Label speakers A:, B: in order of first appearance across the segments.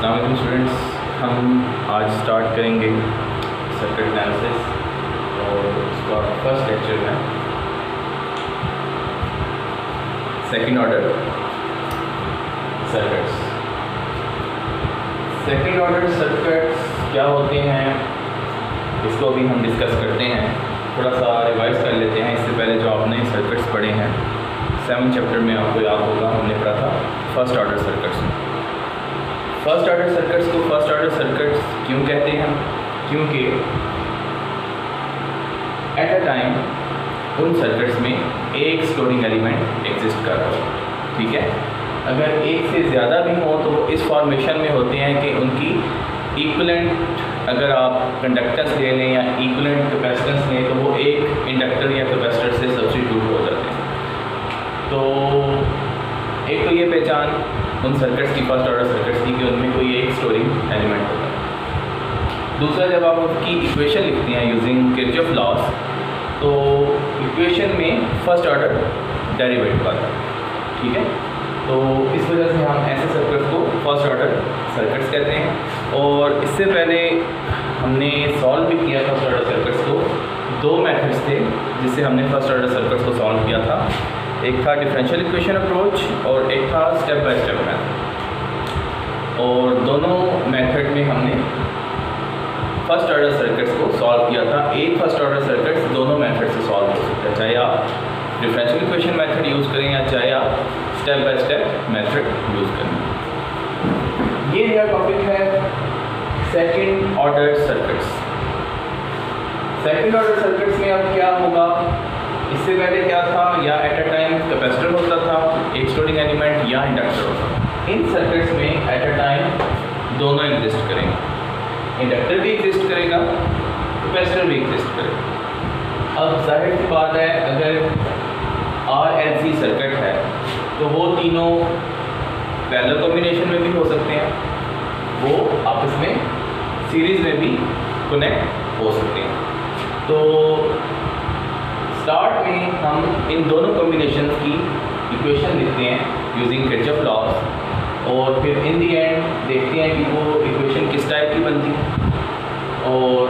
A: अस्सलाम वालेकुम स्टूडेंट्स, हम आज स्टार्ट करेंगे सर्किट एनालिसिस और उसका फर्स्ट लेक्चर है second order circuits. Second order circuits क्या होते हैं इसको भी हम डिस्कस करते हैं, थोड़ा सा रिवाइज कर लेते हैं। इससे पहले जो आपने सर्किट्स पढ़े हैं 7 चैप्टर में आपको याद होगा हमने पढ़ा था first order circuits. First order circuits को फर्स्ट ऑर्डर सर्किट्स क्यों कहते हैं? क्योंकि एट अ टाइम उन सर्किट्स में एक स्टोरिंग एलिमेंट एग्जिस्ट कर रहा हो, ठीक है। अगर एक से ज़्यादा भी हो तो वो इस फॉर्मेशन में होते हैं कि उनकी इक्वलेंट, अगर आप कंडक्टेंस ले लें या इक्वलेंट कैपेसिटेंस लें तो वो एक इंडक्टर या कैपेसिटर से सब्स्टिट्यूट हो जाते हैं। तो एक तो ये पहचान उन सर्किट्स की फर्स्ट ऑर्डर सर्किट्स की कि उनमें कोई एक स्टोरिंग एलिमेंट होता है। दूसरा, जब आप उसकी इक्वेशन लिखते हैं यूजिंग किरचॉफ लॉज तो इक्वेशन में फर्स्ट ऑर्डर डेरिवेटिव आता है, ठीक है। तो इस वजह से हम ऐसे सर्किट्स को फर्स्ट ऑर्डर सर्किट्स कहते हैं। और इससे पहले हमने सॉल्व भी किया फर्स्ट ऑर्डर सर्किट्स को। 2 मेथड्स थे जिससे हमने फर्स्ट ऑर्डर सर्किट्स को सॉल्व किया था। एक था डिफरेंशियल इक्वेशन अप्रोच और एक था स्टेप बाय स्टेप मेथड। और दोनों मेथड में हमने फर्स्ट ऑर्डर सर्किट्स को सॉल्व किया था। एक फर्स्ट ऑर्डर सर्किट्स दोनों मेथड से सॉल्व हो सकता है, चाहे आप डिफरेंशियल इक्वेशन मेथड यूज़ करें या चाहे आप step by step method use करें। ये मेरा टॉपिक है second order circuits. Second order circuits में अब क्या होगा, इससे पहले क्या था, या एट अ टाइम कैपेसिटर होता था एक स्टोरिंग एलिमेंट या इंडक्टर होता था। इन सर्किट्स में एट अ टाइम दोनों एग्जिस्ट करेंगे, इंडक्टर भी एग्जिस्ट करेगा, कैपेसिटर भी एग्जिस्ट करेगा। अब जाहिर सी बात है, अगर RLC सर्किट है तो वो तीनों पैरेलल कॉम्बिनेशन में भी हो सकते हैं, वो आपस में सीरीज़ में भी कनेक्ट हो सकते हैं। तो स्टार्ट में हम इन दोनों कॉम्बिनेशन की इक्वेशन लिखते हैं यूजिंग किरचॉफ लॉज और फिर इन दी एंड देखते हैं कि वो इक्वेशन किस टाइप की बनती है और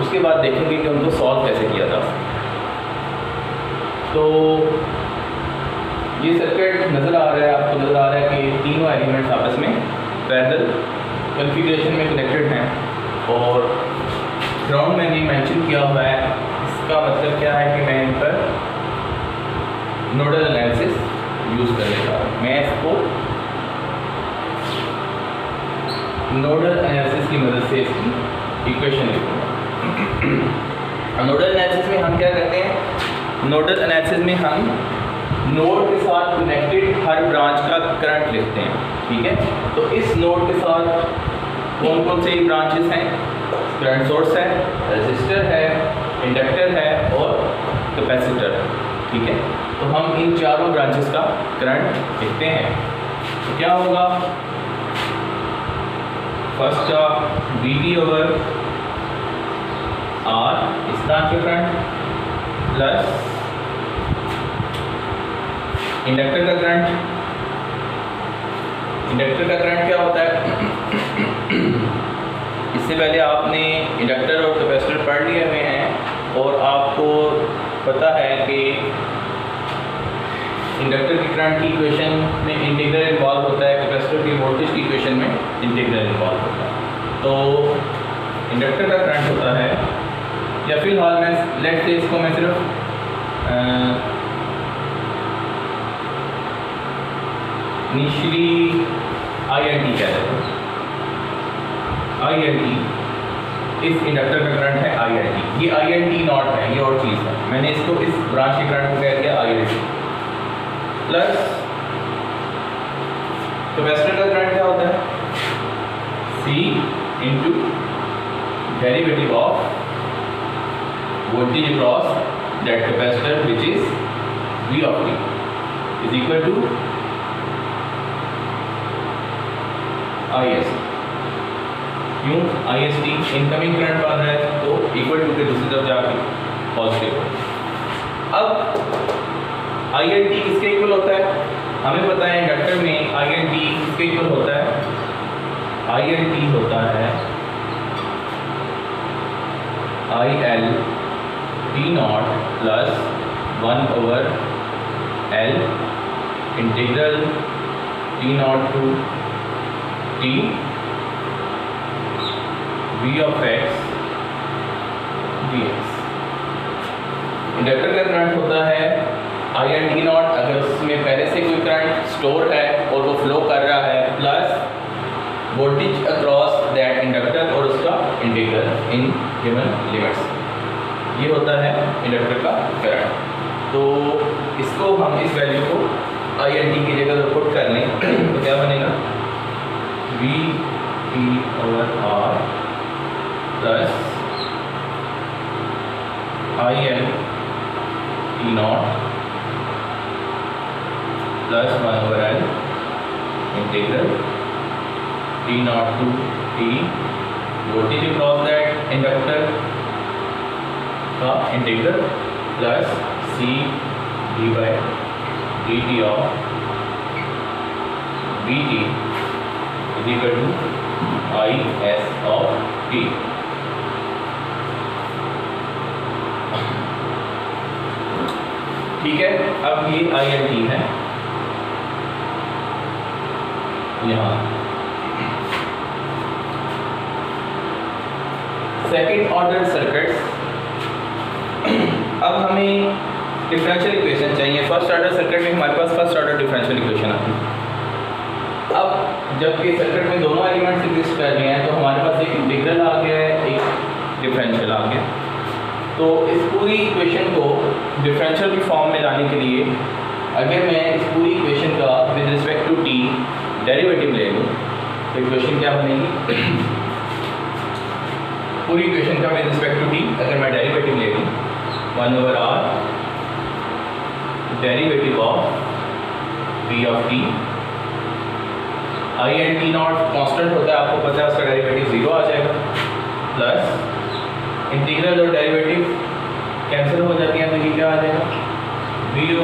A: उसके बाद देखेंगे कि उनको सॉल्व कैसे किया जा सकता है। तो ये सर्किट नज़र आ रहा है आपको, नज़र आ रहा है कि तीनों एलिमेंट्स आपस में पैरेलल कॉन्फ़िगरेशन में कनेक्टेड हैं और ग्राउंड मैंने मेंशन किया हुआ है। इसका मतलब क्या है कि मैं इन पर नोडल एनालिसिस यूज़ करने जा रहा हूँ। मैं इसको नोडल एनालिसिस की मदद से इसकी इक्वेशन लिखूँगा। नोडल एनालिसिस में हम क्या करते हैं, नोडल एनालिसिस में हम नोड के साथ कनेक्टेड हर ब्रांच का करंट लिखते हैं, ठीक है। तो इस नोड के साथ कौन कौन से ब्रांचेस हैं, करंट सोर्स है, रेजिस्टर है, इंडक्टर है और कैपेसिटर है, ठीक है। तो हम इन चारों ब्रांचेस का करंट लिखते हैं। तो क्या होगा, फर्स्ट VT ओवर R इस ब्रांच का करंट प्लस इंडक्टर का करंट। इंडक्टर का करंट क्या होता है इससे पहले आपने इंडक्टर और कैपेसिटर पढ़ लिए हुए हैं और आपको पता है कि इंडक्टर की करंट की इक्वेशन में इंटीग्रल इन्वॉल्व होता है, कैपेसिटर की वोल्टेज की इक्वेशन में इंटीग्रल इन्वॉल्व होता है। तो इंडक्टर का करंट होता है, या फिलहाल मैं लेट से इसको मैं सिर्फ इनिशियली INT कहते हैं। INT इस इंडक्टर का करंट है INT। ये INT नॉट है, ये और चीज़ है। मैंने इसको इस ब्रांच के करंट को कह दिया INT प्लस कैपेसिटर का करंट क्या होता है C into derivative of voltage across that capacitor which is V of t is equal to IST। क्यों IST इनकमिंग करंट बन रहा है तो इक्वल टू के दूसरी तरफ जाके पॉजिटिव। अब INT किसके इक्वल होता है, हमें पता है इंडक्टर में INT किसके इक्वल होता है, ILT होता है IL T not plus 1/L integral T not to T V of x dx। Inductor का करंट होता है IL T नॉट, अगर उसमें पहले से कोई करंट स्टोर है और वो फ्लो कर रहा है, plus voltage across that inductor और उसका इंटीग्रल इन गिवन लिमिट्स। ये होता है इंडक्टर का करंट। तो इसको हम इस वैल्यू को ILT की जगह पुट कर लें तो क्या बनेगा, V/R plus IL T not plus 1/L integral T not to T voltage across that inductor का integral plus C d/dt of Vt is equal to IS of T। ठीक है, अब ये ILT है यहाँ। सेकेंड ऑर्डर सर्किट्स, अब हमें differential equation चाहिए। फर्स्ट ऑर्डर सर्किट में हमारे पास फर्स्ट ऑर्डर डिफरेंशियल इक्वेशन आती है। अब जबकि सर्किट में दोनों एलिमेंट्स एग्जिस्ट कर रहे हैं तो हमारे पास एक इंटीग्रल आ गया है, एक डिफरेंशियल आ गया। तो इस पूरी इक्वेशन को डिफरेंशियल की फॉर्म में लाने के लिए अगर मैं इस पूरी इक्वेशन का with respect to t derivative ले लूँ तो इक्वेशन क्या बनेगी, पूरी इक्वेशन का विद रिस्पेक्ट टू t अगर मैं डेरिवेटिव ले लूँ 1/R derivative of V of t, IL T not constant होता है, आपको पता है, उसका डेरिवेटिव 0 आ जाएगा, प्लस इंटीग्रल और डेरिवेटिव कैंसिल हो जाती है तो ये क्या आ जाएगा, V/T/L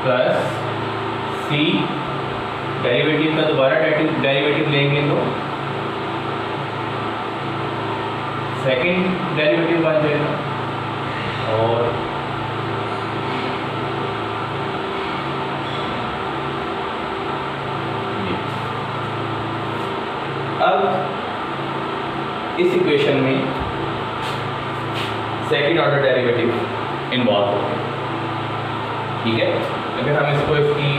A: प्लस C डेरिवेटिव का दोबारा डेरिवेटिव लेंगे तो सेकंड डेरिवेटिव बन जाएगा, और अब इस इक्वेशन में सेकंड ऑर्डर डेरिवेटिव इन्वॉल्व होते हैं। ठीक है, अगर हम इसको इसकी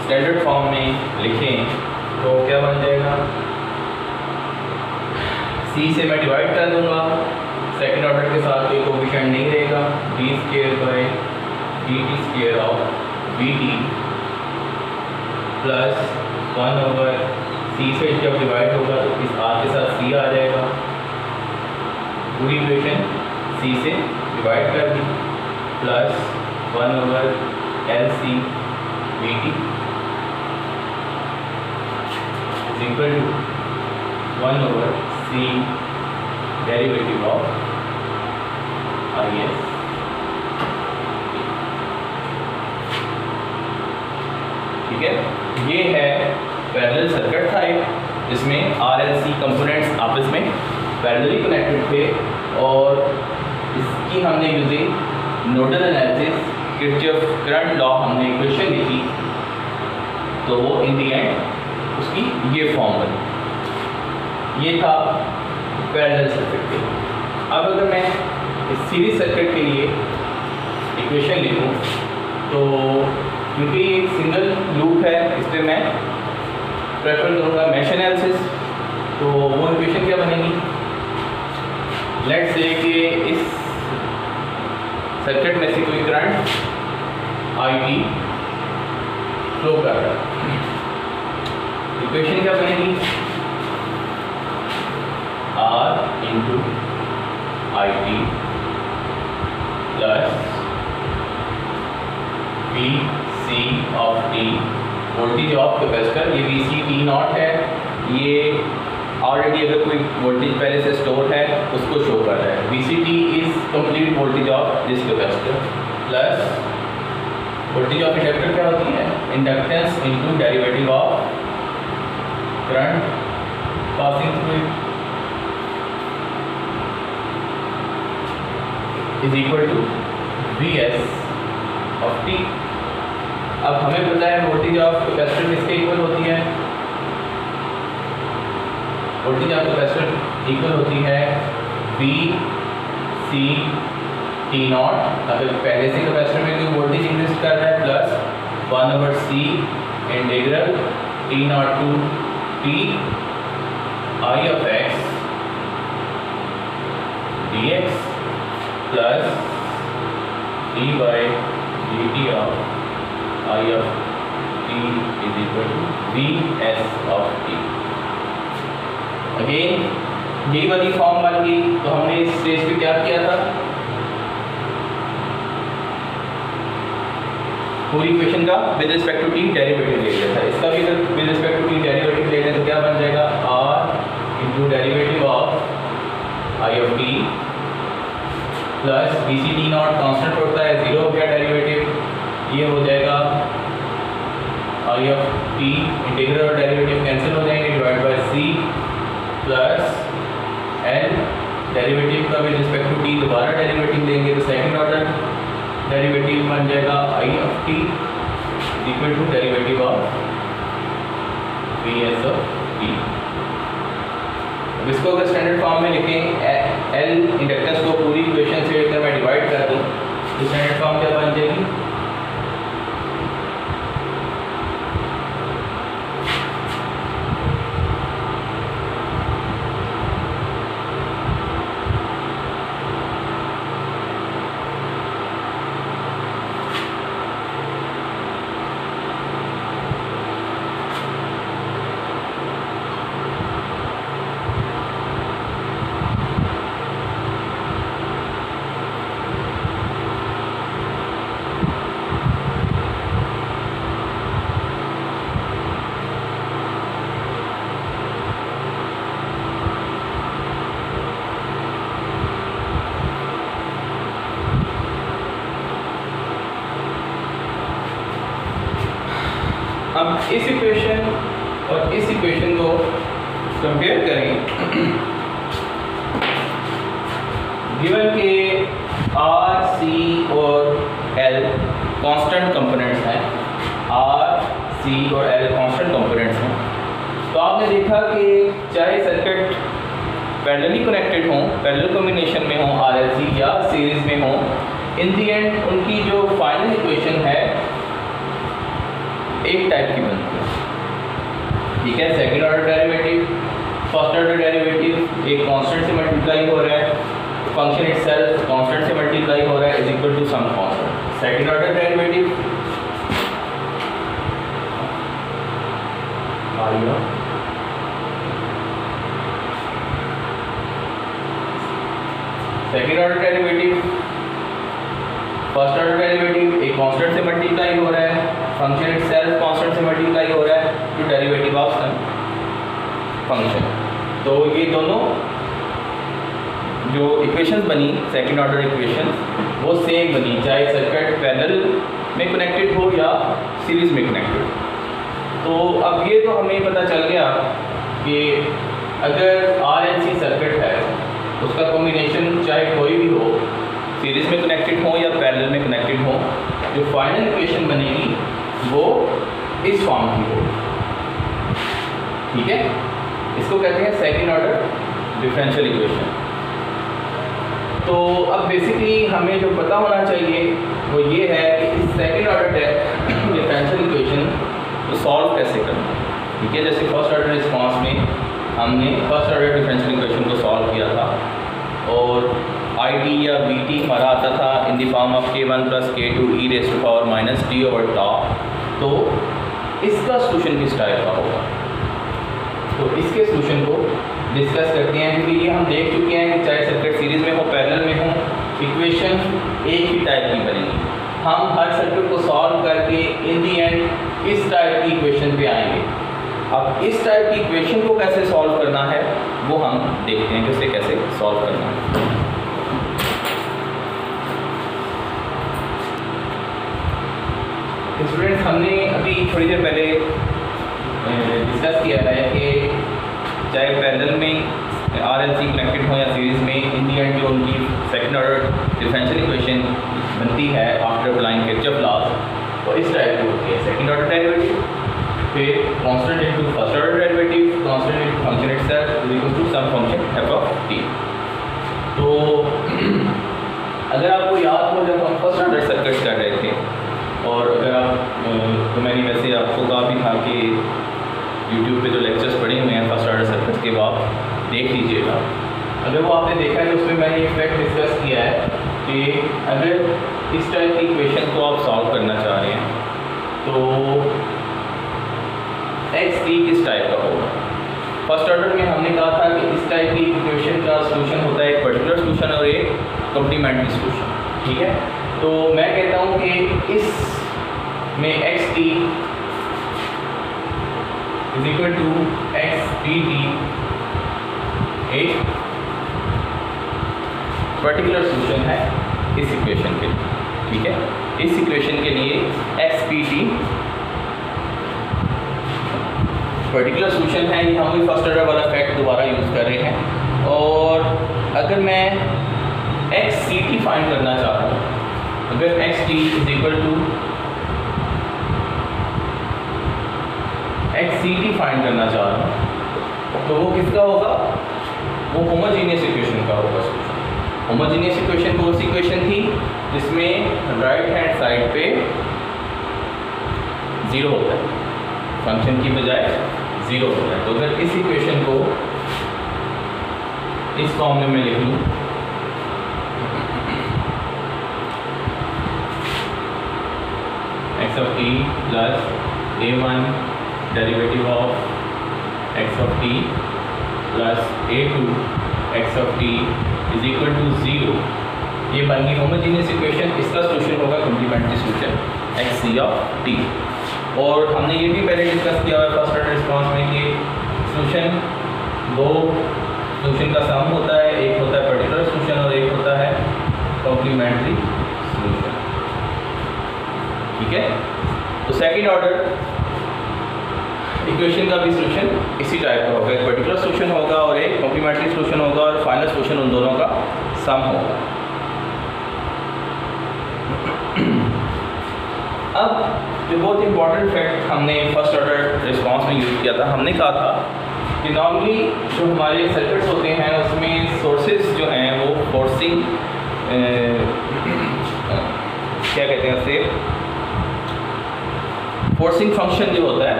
A: स्टैंडर्ड फॉर्म में लिखें तो क्या बन जाएगा, C से मैं डिवाइड कर दूंगा, सेकंड ऑर्डर के साथ कोई कोएफिशिएंट नहीं रहेगा, d² of Vt plus 1/C से जब डिवाइड होगा तो इस R के साथ C आ जाएगा, पूरी इक्वेशन C से डिवाइड कर दी, plus 1/LC Vt is equal to 1/C derivative of IS। ठीक है, ये है पैरेलल सर्किट टाइप जिसमें RLC कंपोनेंट्स आपस में पैरेलली कनेक्टेड थे, और इसकी हमने using nodal analysis Kirchhoff current law हमने इक्वेशन लिखी, तो वो इन दी एंड उसकी ये फॉर्म बनी। ये था पैरेलल सर्किट के। अब अगर मैं इस सीरीज सर्किट के लिए इक्वेशन लिखूं तो क्योंकि ये एक सिंगल लूप है इसलिए मैं प्रेफर करूँगा मैश एनालिसिस। तो वो इक्वेशन क्या बनेगी, लेट्स से कि इस सर्किट में से कोई करंट IT फ्लो कर रहा है, इक्वेशन क्या बनेगी, R into IT plus VC of T voltage of capacitor, ये VC T नॉट है, ये ऑलरेडी अगर कोई वोल्टेज पहले से स्टोर है उसको शो कर रहा है, VCT is complete voltage of this capacitor, plus voltage of inductor क्या होती है? Inductance into derivative of current passing through is equal to Vs of t। अब हमें पता है वोल्टेज ऑफ कैपेसिटर किसके इक्वल होती है? वोल्टेज ऑफ कैपेसिटर इक्वल होती है V C T नॉट। अगर पहले से कैपेसिटर में कोई वोल्टेज एग्जिस्ट कर रहा है plus 1/c integral T not to T I of x dx plus d by dt of I of t is equal to Vs of t। Again ये वाली फॉर्म बन गई। तो हमने इस स्टेज पे क्या किया था? पूरी इक्वेशन का with respect to T derivative ले लिया था। इसका भी with respect to T derivative ले लें तो क्या बन जाएगा? r into derivative of I of T plus B C T naught constant होता है, जीरो हो गया डेरिवेटिव, ये हो जाएगा आई ऑफ टी इंटीग्रल और डेरिवेटिव कैंसिल हो जाएंगे, divide by C plus L derivative का विद रिस्पेक्ट टू टी दोबारा डेरिवेटिव लेंगे तो सेकंड ऑर्डर डेरिवेटिव बन जाएगा I of T equal to derivative of V S of T. अब इसको अगर स्टैंडर्ड फॉर्म में लिखें, एल इंडक्टेंस को पूरी इक्वेशन से अगर मैं डिवाइड कर दूं तो स्टैंडर्ड फॉर्म क्या बन जाएगी? अब इस इक्वेशन और इस इक्वेशन को कंपेयर करें, गिवन के आर सी और एल कांस्टेंट कंपोनेंट्स हैं, आर सी और एल कांस्टेंट कंपोनेंट्स हैं, तो आपने देखा कि चाहे सर्किट पैरेलली कनेक्टेड हों, पैरेलल कॉम्बिनेशन में हों, आरएलसी या सीरीज में हों, इन दी एंड उनकी जो फाइनल इक्वेशन है एक टाइप की बनती है। ठीक है, second order derivative, first order derivative एक कांस्टेंट से मल्टीप्लाई हो रहा है, फंक्शन इटसेल्फ कांस्टेंट से मल्टीप्लाई हो रहा है is equal to some constant. Second order derivative second order derivative, first order derivative एक कांस्टेंट से मल्टीप्लाई हो रहा है, फंक्शन इटसेल्फ कांस्टेंट से मल्टीप्लाई हो रहा है to derivative of some function. तो ये दोनों जो इक्वेशंस बनी सेकंड ऑर्डर इक्वेशंस वो सेम बनी, चाहे सर्किट पैरेलल में कनेक्टेड हो या सीरीज में कनेक्टेड। तो अब ये तो हमें पता चल गया कि अगर आरएलसी सर्किट है उसका कॉम्बिनेशन चाहे कोई भी हो, सीरीज में कनेक्टेड हो या पैरेलल में कनेक्टेड हो, जो फाइनल इक्वेशन बनेगी वो इस फॉर्म की हो। ठीक है, इसको कहते हैं सेकंड ऑर्डर डिफरेंशियल इक्वेशन। तो अब बेसिकली हमें जो पता होना चाहिए वो ये है कि इस सेकंड ऑर्डर डिफरेंशियल इक्वेशन को सॉल्व कैसे करना है। ठीक है, जैसे फर्स्ट ऑर्डर रिस्पॉन्स में हमने फर्स्ट ऑर्डर डिफरेंशियल इक्वेशन को सॉल्व किया था और आई टी या बी टी हमारा आता था in the form of k1 + k2 e⁻ t/τ। तो इसका सोल्यूशन किस टाइप का होगा, तो इसके सोल्यूशन को डिस्कस करते हैं, क्योंकि ये हम देख चुके हैं कि चाहे सर्किट सीरीज में हो पैरेलल में हो, इक्वेशन एक ही टाइप की बनेगी। हम हर सर्किट को सॉल्व करके इन दी एंड इस टाइप की इक्वेशन पे आएंगे। अब इस टाइप की इक्वेशन को कैसे सॉल्व करना है वो हम देखते हैं कि उसे कैसे सॉल्व करना है। स्टूडेंट्स हमने अभी थोड़ी देर पहले डिस्कस किया है कि चाहे पैरेलल में आरएलसी कनेक्टेड हो या सीरीज़ में, इन दी एंड जो उनकी सेकंड ऑर्डर डिफरेंशियल इक्वेशन बनती है आफ्टर अप्लाइंग किरचॉफ लॉज, वो इस टाइप की होती है। सेकंड ऑर्डर डेरिवेटिव, फिर constant into first order derivative, constant into function itself is equal to some function F of T. तो अगर आपको याद हो जब हम फर्स्ट ऑर्डर सर्किट कर रहे थे, और अगर आप तो मैंने वैसे आपको कहा भी था कि यूट्यूब पे जो लेक्चर्स पढ़े हुए हैं फर्स्ट ऑर्डर सर्किट के, वो आप देख लीजिएगा। अगर वो आपने देखा है तो उसमें मैंने एक फैक्ट डिस्कस किया है कि अगर इस टाइप की इक्वेशन को आप सॉल्व करना चाह रहे हैं तो एक्स टी किस टाइप का होगा। फर्स्ट ऑर्डर में हमने कहा था कि इस टाइप की इक्वेशन का सोल्यूशन होता है एक पर्टिकुलर सोल्यूशन और एक कॉम्प्लीमेंट्री सोल्यूशन, ठीक है। तो मैं कहता हूँ कि इस में X T is equal to X D T एक पर्टिकुलर सोल्यूशन है इस इक्वेशन के लिए, ठीक है। इस इक्वेशन के लिए x P T particular solution है। ये हम फर्स्ट ऑर्डर वाला फैक्ट दोबारा यूज़ कर रहे हैं। और अगर मैं एक्स सी टी फाइंड करना चाह रहा हूँ, अगर X T is equal to X C T find करना चाह रहा हूँ तो वो किसका होगा, वो होमोजीनियस इक्वेशन का होगा सोल्यूशन। होमोजीनियस इक्वेशन कौन सी इक्वेशन थी, जिसमें राइट हैंड साइड पे ज़ीरो होता है, फंक्शन की बजाय ज़ीरो होता है। तो अगर इस इक्वेशन को इस फॉर्म में मैं लिख लूँ, X of T plus a1 derivative of X of T plus a2 X of T is equal to 0, ये बन गई होमोजीनियस इक्वेशन। इसका सोल्यूशन होगा complementary solution X C of T. और हमने ये भी पहले डिस्कस किया है फर्स्ट ऑर्डर रिस्पॉन्स में कि सोल्यूशन दो सोल्यूशन का सम होता है, एक होता है पर्टिकुलर सोल्यूशन और एक होता है कॉम्प्लीमेंट्री सोल्यूशन, ठीक है। तो सेकंड ऑर्डर इक्वेशन का भी सोल्यूशन इसी टाइप का होगा, एक पर्टिकुलर सोल्यूशन होगा और एक कॉम्प्लीमेंट्री सोल्यूशन होगा और फाइनल सोल्यूशन उन दोनों का सम होगा। अब जो बहुत इंपॉर्टेंट फैक्ट हमने फर्स्ट ऑर्डर रिस्पॉन्स में यूज़ किया था, हमने कहा था कि नॉर्मली जो हमारे सर्किट्स होते हैं उसमें सोर्सेज जो हैं वो फोर्सिंग क्या कहते हैं उसे, फोर्सिंग फंक्शन जो होता है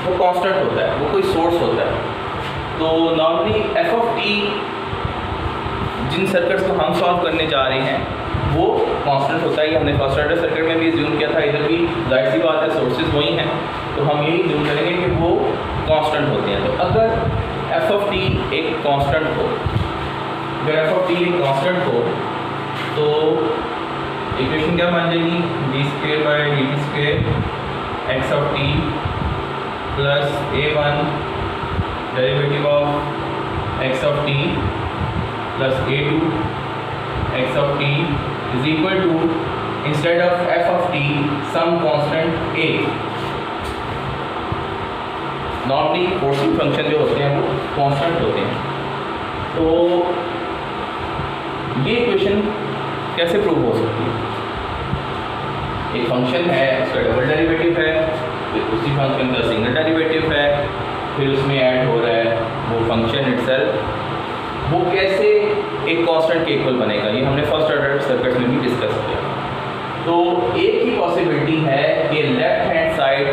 A: वो कांस्टेंट होता है, वो कोई सोर्स होता है। तो नॉर्मली एफ ऑफ टी जिन सर्किट्स को हम सॉल्व करने जा रहे हैं वो कांस्टेंट होता है। ये हमने फर्स्ट ऑर्डर सर्किट में भी ज्यूम किया था, इधर भी जाहिर सी बात है सोर्सेज वही हैं, तो हम यही ज्यूम करेंगे कि वो कांस्टेंट होते हैं। तो अगर एफ ऑफ टी एक कांस्टेंट हो, अगर एफ ऑफ टी एक कांस्टेंट हो तो इक्वेशन क्या बन जाएगी, D square by D T square X of T plus a1 derivative of X of T plus a2 X of T is equal to, instead of F of T some constant a। Normally forcing function जो होते हैं वो constant होते हैं। तो ये equation कैसे prove हो सकती है, एक फंक्शन है उसका डबल डेरिवेटिव है, फिर उसी फंक्शन का सिंगल डेरिवेटिव है, फिर उसमें ऐड हो रहा है वो फंक्शन इटसेल्फ, वो कैसे एक कांस्टेंट के इक्वल बनेगा, ये हमने फर्स्ट ऑर्डर सर्किट में भी डिस्कस किया। तो एक ही पॉसिबिलिटी है कि left hand side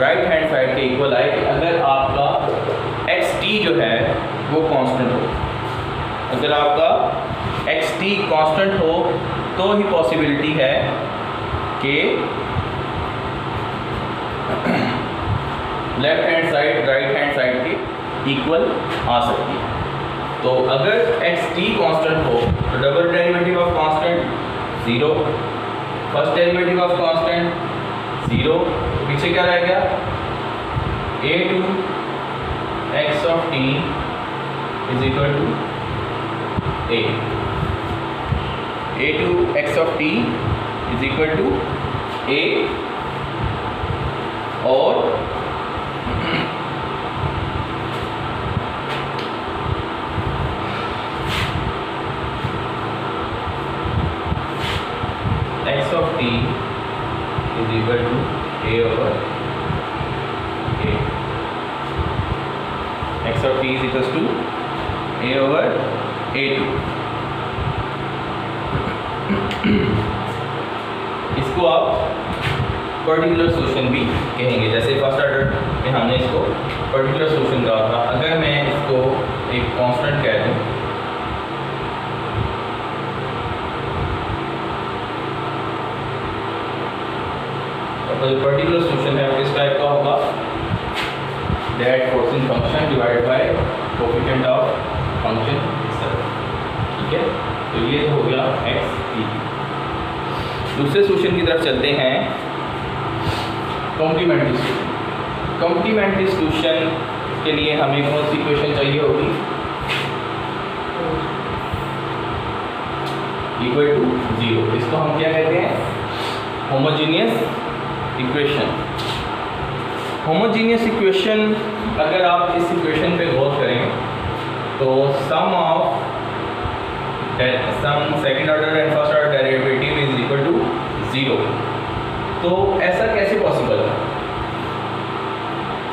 A: right hand side के इक्वल आए कि अगर आपका एक्स टी जो है वो कांस्टेंट हो। अगर आपका एक्स टी कांस्टेंट हो तो ही पॉसिबिलिटी है कि left hand side right hand side के इक्वल आ सकती है। तो अगर एक्स टी कांस्टेंट हो तो double derivative of constant 0, first derivative of constant 0, पीछे क्या रह गया, a2 X of T is equal to a, a2 X of T is equal to a और x of t is equal to a over a. x of t is equals to a over a2. इसको आप particular solution भी कहेंगे, जैसे first order में हमने इसको particular solution कहा था। अगर मैं इसको एक कांस्टेंट कह दूं, तो जो पर्टिकुलर सोल्यूशन है वो किस टाइप का होगा, that forcing function divided by coefficient of function itself। ठीक है, तो ये तो हो गया x t। दूसरे सोल्यूशन की तरफ चलते हैं, कॉम्प्लीमेंट्री सोल्यूशन। कॉम्प्लीमेंट्री सोल्यूशन के लिए हमें कौन सी इक्वेशन चाहिए होगी, इक्वल टू 0। इसको हम क्या कहते हैं, होमोजीनियस इक्वेशन। होमोजीनियस इक्वेशन, अगर आप इस इक्वेशन पे गौर करें तो sum second order and first order derivative is equal to 0। तो ऐसा कैसे पॉसिबल है,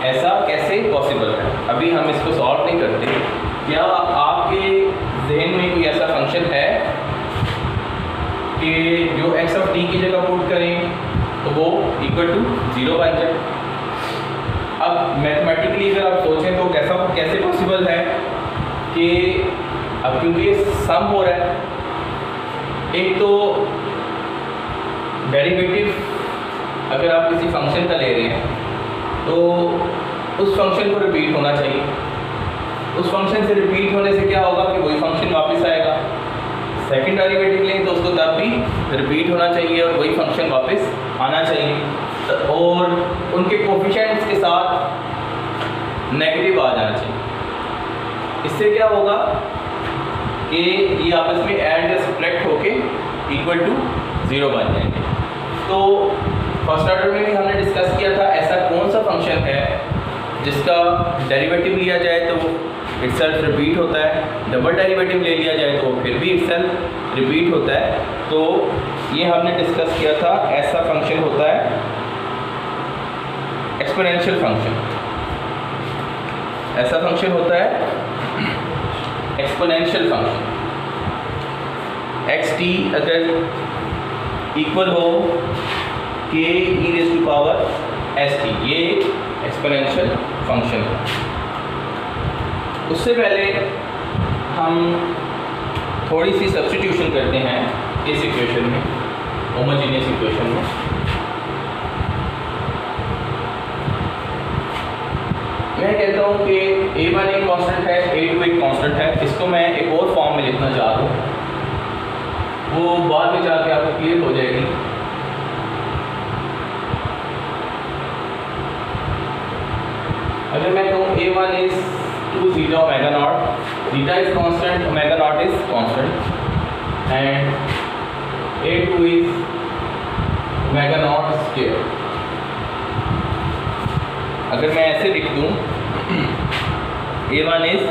A: ऐसा कैसे पॉसिबल है? अभी हम इसको सॉल्व नहीं करते। क्या आपके जहन में कोई ऐसा फंक्शन है कि जो x ऑफ t की जगह पुट करें तो वो इक्वल टू 0 बन जाए? अब मैथमेटिकली अगर आप सोचें तो कैसे पॉसिबल है कि अब क्योंकि ये सम हो रहा है, एक तो डेरिवेटिव अगर आप किसी फंक्शन का ले रहे हैं तो उस फंक्शन को रिपीट होना चाहिए। उस फंक्शन से रिपीट होने से क्या होगा कि वही फंक्शन वापस आएगा। सेकंड डेरिवेटिव लें तो उसको तब भी रिपीट होना चाहिए और वही फंक्शन वापस आना चाहिए, और उनके कोफिशिएंट्स के साथ नेगेटिव आ जाना चाहिए। इससे क्या होगा कि ये आपस में ऐड या सब्ट्रैक्ट होके इक्वल टू 0 बन जाएंगे। तो फर्स्ट ऑर्डर में भी हमने डिस्कस किया था, ऐसा कौन सा फंक्शन है जिसका डेरिवेटिव लिया जाए तो वो इटसेल्फ रिपीट होता है, डबल डेरिवेटिव ले लिया जाए तो फिर भी इटसेल्फ रिपीट होता है। तो ये हमने डिस्कस किया था, ऐसा फंक्शन होता है एक्सपोनेंशियल फंक्शन। ऐसा फंक्शन होता है एक्सपोनेंशियल फंक्शन। xt अगर इक्वल हो k e raise to power st, ये एक्सपोनेंशियल फंक्शन है। उससे पहले हम थोड़ी सी सब्स्टिट्यूशन करते हैं इस इक्वेशन में, होमोजेनियस इक्वेशन में। मैं कहता हूँ कि a1 एक कांस्टेंट है, a2 एक कांस्टेंट है। इसको मैं एक और फॉर्म में लिखना चाह रहा हूँ, वो बाद में जाके आपको क्लियर हो जाएगी। अगर मैं कहूँ a1 is 2 zeta omega naught, zeta is constant, omega naught is constant, and a2 is omega naught square। अगर मैं ऐसे लिख दूँ a1 is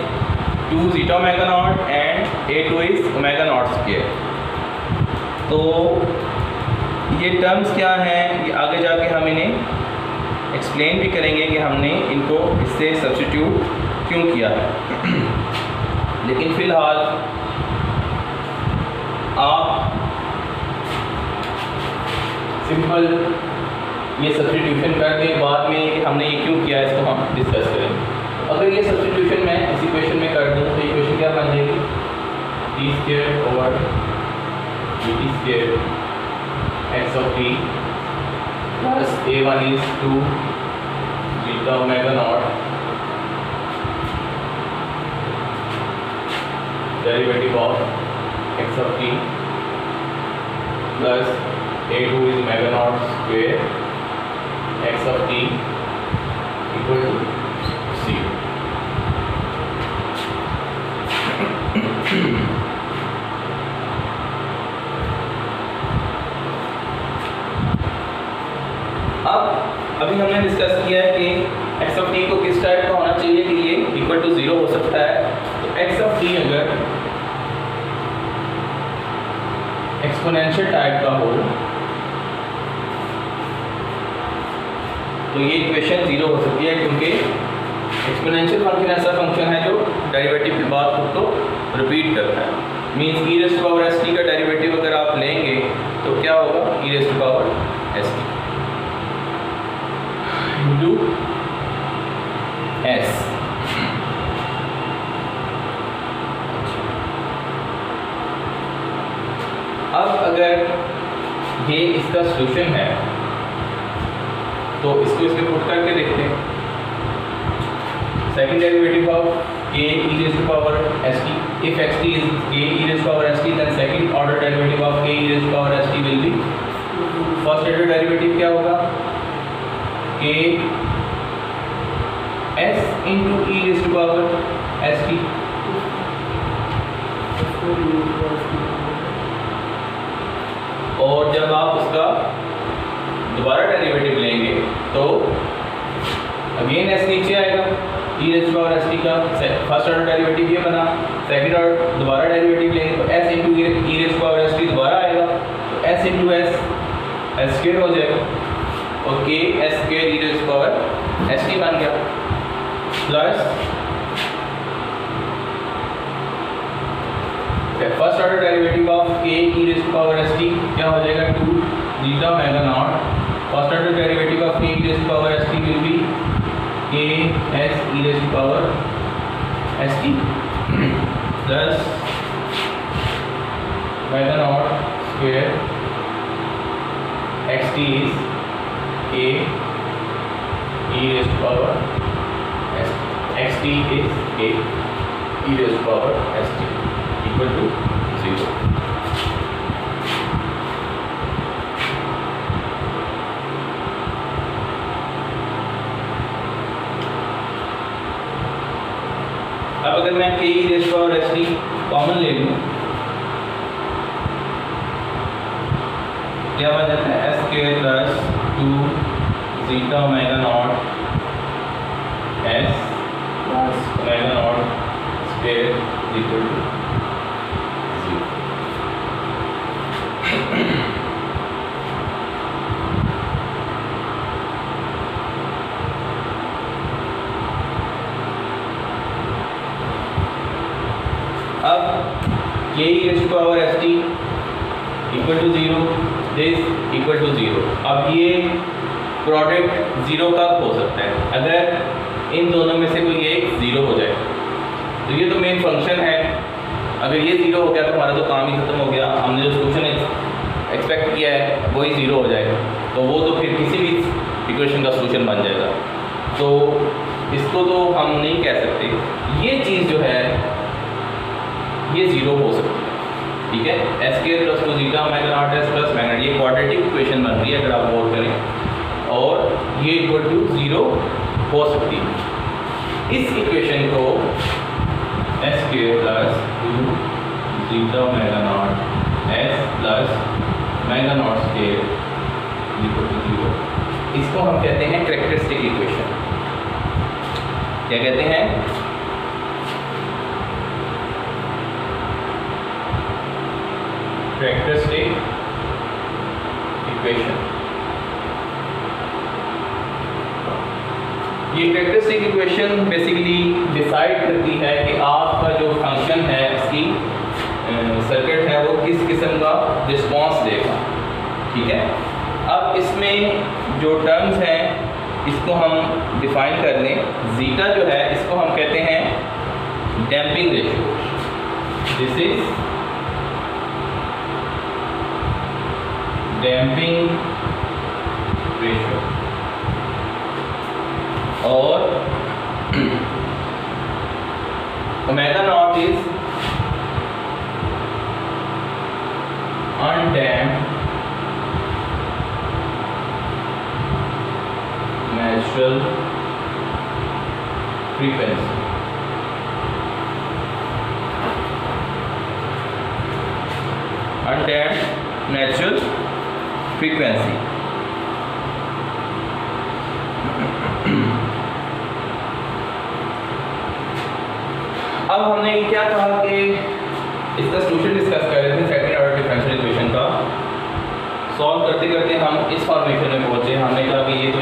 A: 2 zeta omega naught and a2 is omega naught square, तो ये टर्म्स क्या हैं, ये आगे जाके हम इन्हें एक्सप्लेन भी करेंगे कि हमने इनको इससे सब्स्टिट्यूट क्यों किया है। लेकिन फ़िलहाल आप सिंपल ये सब्स्टिट्यूशन करके बाद में कि हमने ये क्यों किया है इसको हम डिस्कस करेंगे। अगर ये सब्स्टिट्यूशन मैं इस इक्वेशन में कर दूँ तो इक्वेशन क्या बन जाएगी, t square over dt square x of t plus a1 is 2 zeta omega naught derivative of x of t plus a2 is omega naught square x of t equal to 0। अब अभी हमने discuss किया है कि x of T को किस type का होना चाहिए कि ये इक्वल टू 0 हो सकता है। तो एक्स ऑफ टी अगर एक्सपोनेंशियल टाइप का हो तो ये इक्वेशन 0 हो सकती है, क्योंकि एक्सपोनेंशियल फंक्शन ऐसा फंक्शन है जो डेरिवेटिव के बाद खुद को रिपीट करता है। Means E raise to power S T का डेरिवेटिव अगर आप लेंगे तो क्या होगा, E raise to power S T into S. अब अगर ये इसका सॉल्यूशन है तो इसको इसमें पुट करके देखते हैं। Second derivative of k e raised to power st, if xt is k e raised to power st, then second order derivative of k e raised to power st will be, first order derivative क्या होगा, k s into e raised to power st, और जब आप उसका दोबारा derivative लेंगे तो again s नीचे आएगा, e raise to power S T का फर्स्ट ऑर्डर डेरिवेटिव ये बना, सेकंड ऑर्डर दोबारा डेरिवेटिव लेंगे तो s into e raise to power S t दोबारा आएगा, तो s into s s square हो जाएगा और k s square e raise to power S t बन गया, plus first order derivative of k e raise to power S t क्या हो जाएगा, 2 zeta omega not, first order derivative of k e raise to power S t will be k s e raised to power s t plus omega naught square x t is k e raised to power s t, x t is k e raised to power s t equal to 0। अब अगर मैं k e raised to power s t common ले लूँ क्या बन जाता है, s square plus 2 zeta omega naught s plus omega naught square equal to 0। अब k e raised to power s t इक्वल टू 0, दिस इक्वल टू 0। अब ये प्रोडक्ट 0 कब हो सकता है, अगर इन दोनों में से कोई एक 0 हो जाए। तो ये तो मेन फंक्शन है, अगर ये 0 हो गया तो हमारा तो काम ही खत्म हो गया, हमने जो सोल्यूशन एक्सपेक्ट किया है वही 0 हो जाएगा, तो वो तो फिर किसी भी इक्वेशन का सोल्यूशन बन जाएगा। तो इसको तो हम नहीं कह सकते, ये चीज़ जो है ये 0 हो सकती है, ठीक है। S square plus 2 zeta omega naught S plus magnet, ये क्वाड्रेटिक इक्वेशन बन रही है अगर आप गौर करें, और ये इक्वल टू 0 हो सकती है। इस इक्वेशन को S square plus 2 zeta omega naught S plus omega naught square equal to 0, इसको हम कहते हैं कैरेक्टरिस्टिक इक्वेशन। क्या कहते हैं, कैरेक्टरिस्टिक इक्वेशन। ये कैरेक्टरिस्टिक इक्वेशन बेसिकली डिसाइड करती है कि आपका जो फंक्शन है, इसकी सर्किट है, वो किस किस्म का रिस्पांस देगा, ठीक है। अब इसमें जो टर्म्स हैं इसको हम डिफाइन कर लें। जीटा जो है इसको हम कहते हैं damping ratio, this is damping ratio, और omega naught is undamped natural frequency. Undamped natural frequency. अब हमने क्या कहा कि इसका सोल्यूशन डिस्कस कर रहे थे सेकंड ऑर्डर डिफरेंशियल इक्वेशन का। सॉल्व करते करते हम इस फॉर्मेशन में पहुंचे। हमने कहा कि ये तो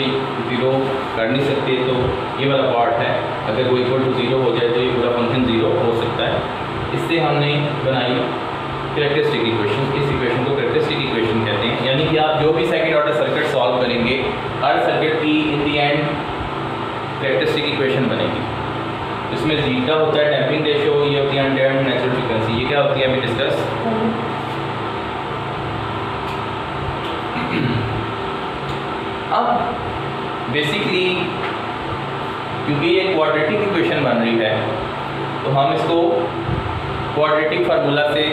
A: ज़ीरो कर नहीं सकते, तो ये वाला पार्ट है, अगर वो इक्वल टू ज़ीरो हो जाए तो ये पूरा फंक्शन ज़ीरो हो सकता है। इससे हमने बनाई कैरेक्टरिस्टिक इक्वेशन। इस इक्वेशन को कैरेक्टरिस्टिक इक्वेशन कहते हैं, यानी कि आप जो भी सेकंड ऑर्डर सर्किट सॉल्व करेंगे, हर सर्किट की इन दी एंड कैरेक्टरिस्टिक इक्वेशन बनेगी। इसमें जीटा होता है डैम्पिंग रेशियो, ये होती है अनडैम्प्ड नेचुरल फ्रीक्वेंसी। ये क्या होती है अभी डिस्कस। अब बेसिकली क्योंकि ये क्वाड्रेटिक इक्वेशन बन रही है, तो हम इसको क्वाड्रेटिक फार्मूला से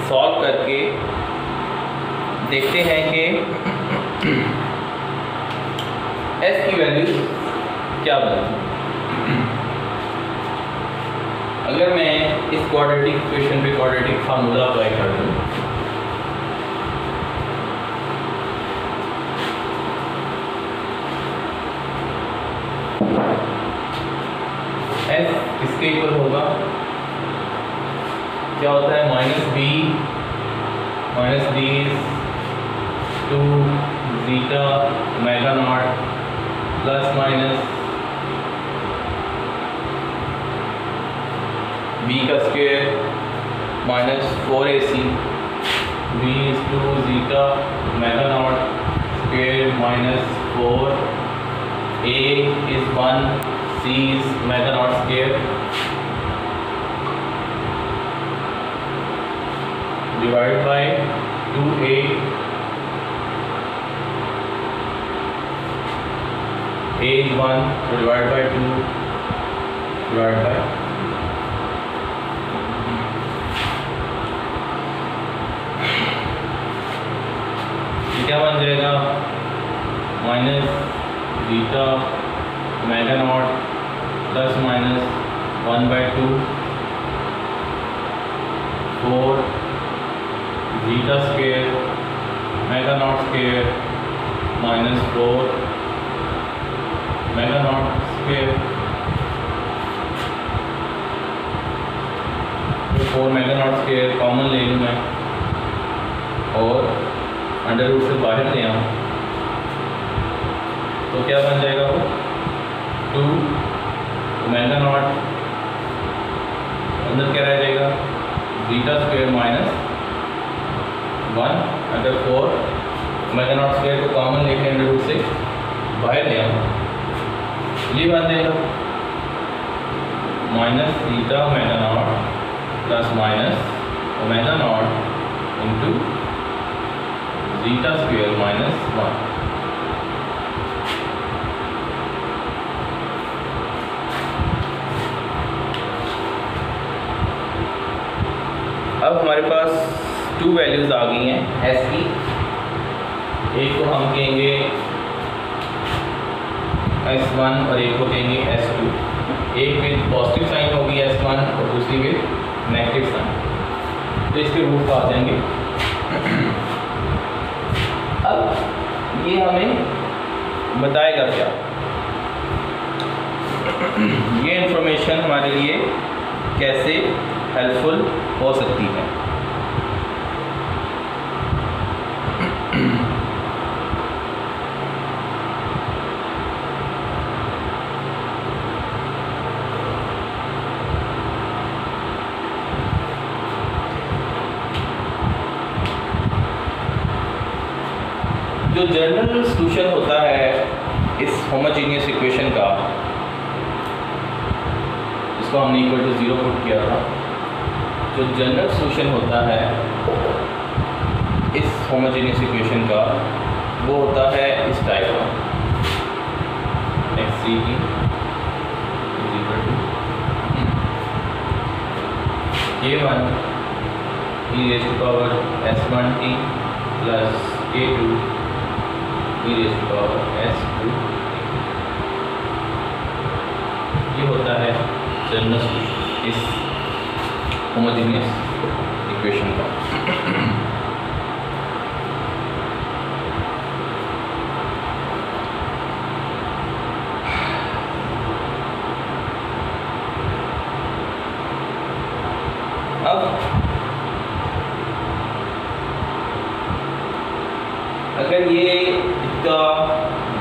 A: सॉल्व करके देखते हैं कि एस की वैल्यू क्या बनती है। अगर मैं इस क्वाड्रेटिक इक्वेशन पे क्वाड्रेटिक फार्मूला अप्लाई कर दूँ, एस किसके इक्वल होगा, क्या होता है minus d two zeta omega naught plus minus b का square minus 4ac b is two zeta omega naught square minus 4 a is 1 c is omega naught square divided by 2a is 1 so divided by 2 divided by क्या बन जाएगा minus beta omega naught plus minus 1/2 4 beta square omega naught square minus 4 omega naught square. 4 omega naught square common ले लूँ मैं और under root से बाहर ले आऊँ, तो क्या बन जाएगा वो 2 ओमेगा नॉट अंदर क्या रह जाएगा बीटा स्क्वायर माइनस 1 अगर 4 ओमेगा नॉट स्क्वायर को कॉमन लेके अंडर रूट से बाहर ले आऊँ, ये बन जाएगा minus beta omega naught plus minus omega not into beta square minus 1। अब हमारे पास 2 वैल्यूज़ आ गई हैं एस की। एक को हम कहेंगे S1 और एक को कहेंगे S2। एक विद पॉजिटिव साइन होगी S1 और दूसरी विद नेगेटिव साइन, तो इसके रूट आ जाएंगे। अब ये हमें बताएगा क्या, ये इंफॉर्मेशन हमारे लिए कैसे हेल्पफुल हो सकती है। जो जनरल सॉल्यूशन होता है इस होमोजेनियस इक्वेशन का, इसको हमने इक्वल टू 0 पुट किया था, जो जनरल सॉल्यूशन होता है इस होमोजेनियस इक्वेशन का वो होता है इस टाइप का x3 की k1 e raised to power s1t plus k2 e raised to power s2। ये होता है जनरल सॉल्यूशन इस होमोजेनियस इक्वेशन का।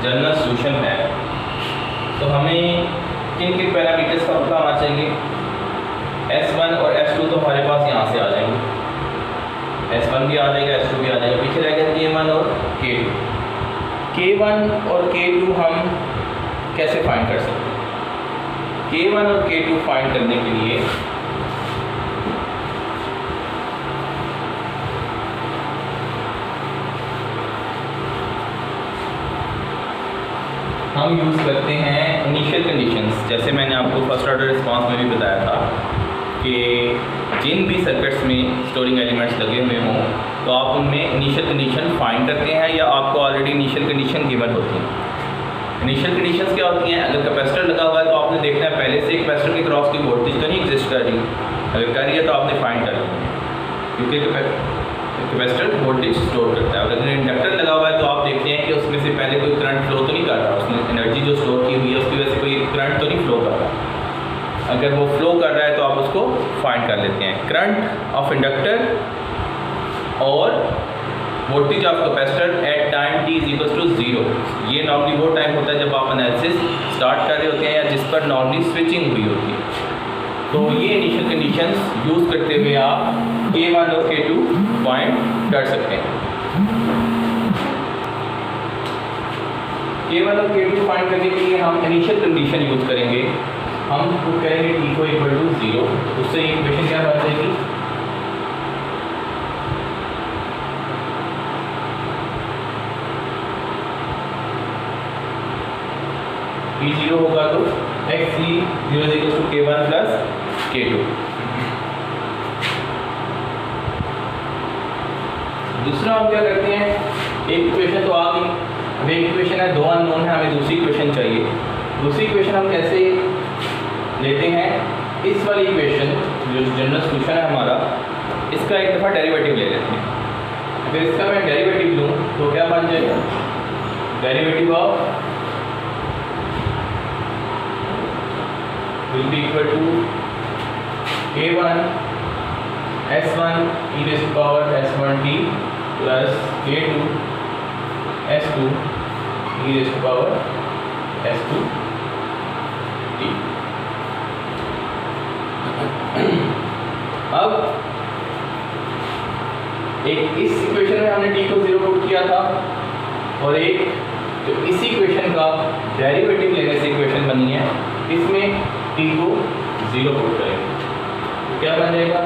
A: जनरल सोल्यूशन है तो हमें किन किन पैरामीटर्स का पता होना चाहिए। S1 और S2 तो हमारे पास यहाँ से आ जाएंगे, S1 भी आ जाएगा, S2 भी आ जाएगा, पीछे रह गया K1 और K2। K1 और K2 हम कैसे फाइंड कर सकते हैं? K1 और K2 फाइंड करने के लिए हम यूज़ करते हैं इनिशियल कंडीशंस। जैसे मैंने आपको फर्स्ट ऑर्डर रिस्पांस में भी बताया था कि जिन भी सर्किट्स में स्टोरिंग एलिमेंट्स लगे हुए हों तो आप उनमें इनिशियल कंडीशन फाइंड करते हैं या आपको ऑलरेडी इनिशियल कंडीशन गिवन होती हैं। इनिशियल कंडीशंस क्या होती हैं? अगर कैपेसिटर लगा हुआ है तो आपने देखना है पहले से कैपेसिटर के क्रॉस की वोल्टेज तो नहीं एग्जिस्ट कर रही, अगर कर रही है तो आपने फाइंड कर लिया, क्योंकि कैपेसिटर वोल्टेज स्टोर करता है। और अगर इंडक्टर लगा हुआ है तो आप देखते हैं कि उसमें से पहले कोई करंट फ्लो तो नहीं कर रहा, उसमें एनर्जी जो स्टोर की हुई है उसकी वजह से कोई करंट तो नहीं फ्लो कर रहा। अगर वो फ्लो कर रहा है तो आप उसको फाइंड कर लेते हैं। करंट ऑफ इंडक्टर और voltage of capacitor at time t = 0। ये नॉर्मली वो टाइम होता है जब आप एनालिसिस स्टार्ट कर रहे होते हैं या जिस पर नॉर्मली स्विचिंग हुई होती है। तो ये इनिशियल कंडीशंस यूज़ करते हुए आप K1 और K2 फाइंड कर सकते हैं। K1 और K2 फाइंड करने के लिए हम इनिशियल कंडीशन यूज़ करेंगे। हम पुट करेंगे t को = 0, उससे इक्वेशन क्या बन जाएगी? t 0 होगा तो x 0 = K1 + K2। दूसरा हम क्या करते हैं, एक इक्वेशन तो आ गई, अब एक इक्वेशन है, दो अननोन है, हमें दूसरी इक्वेशन चाहिए। दूसरी इक्वेशन हम कैसे लेते हैं? इस वाली इक्वेशन जो जनरल सोल्यूशन है हमारा, इसका एक दफ़ा डेरिवेटिव ले लेते हैं। अगर इसका मैं डेरिवेटिव लूँ तो क्या बन जाएगा? Derivative of will be equal to K1 S1 e⁻s1t plus K2 S2 e⁻s2t। अब एक इस इक्वेशन में हमने t को 0 पुट किया था और एक जो इसी इक्वेशन का डेरिवेटिव लेने से इक्वेशन बनी है, इसमें t को 0 पुट करेंगे तो क्या बन जाएगा?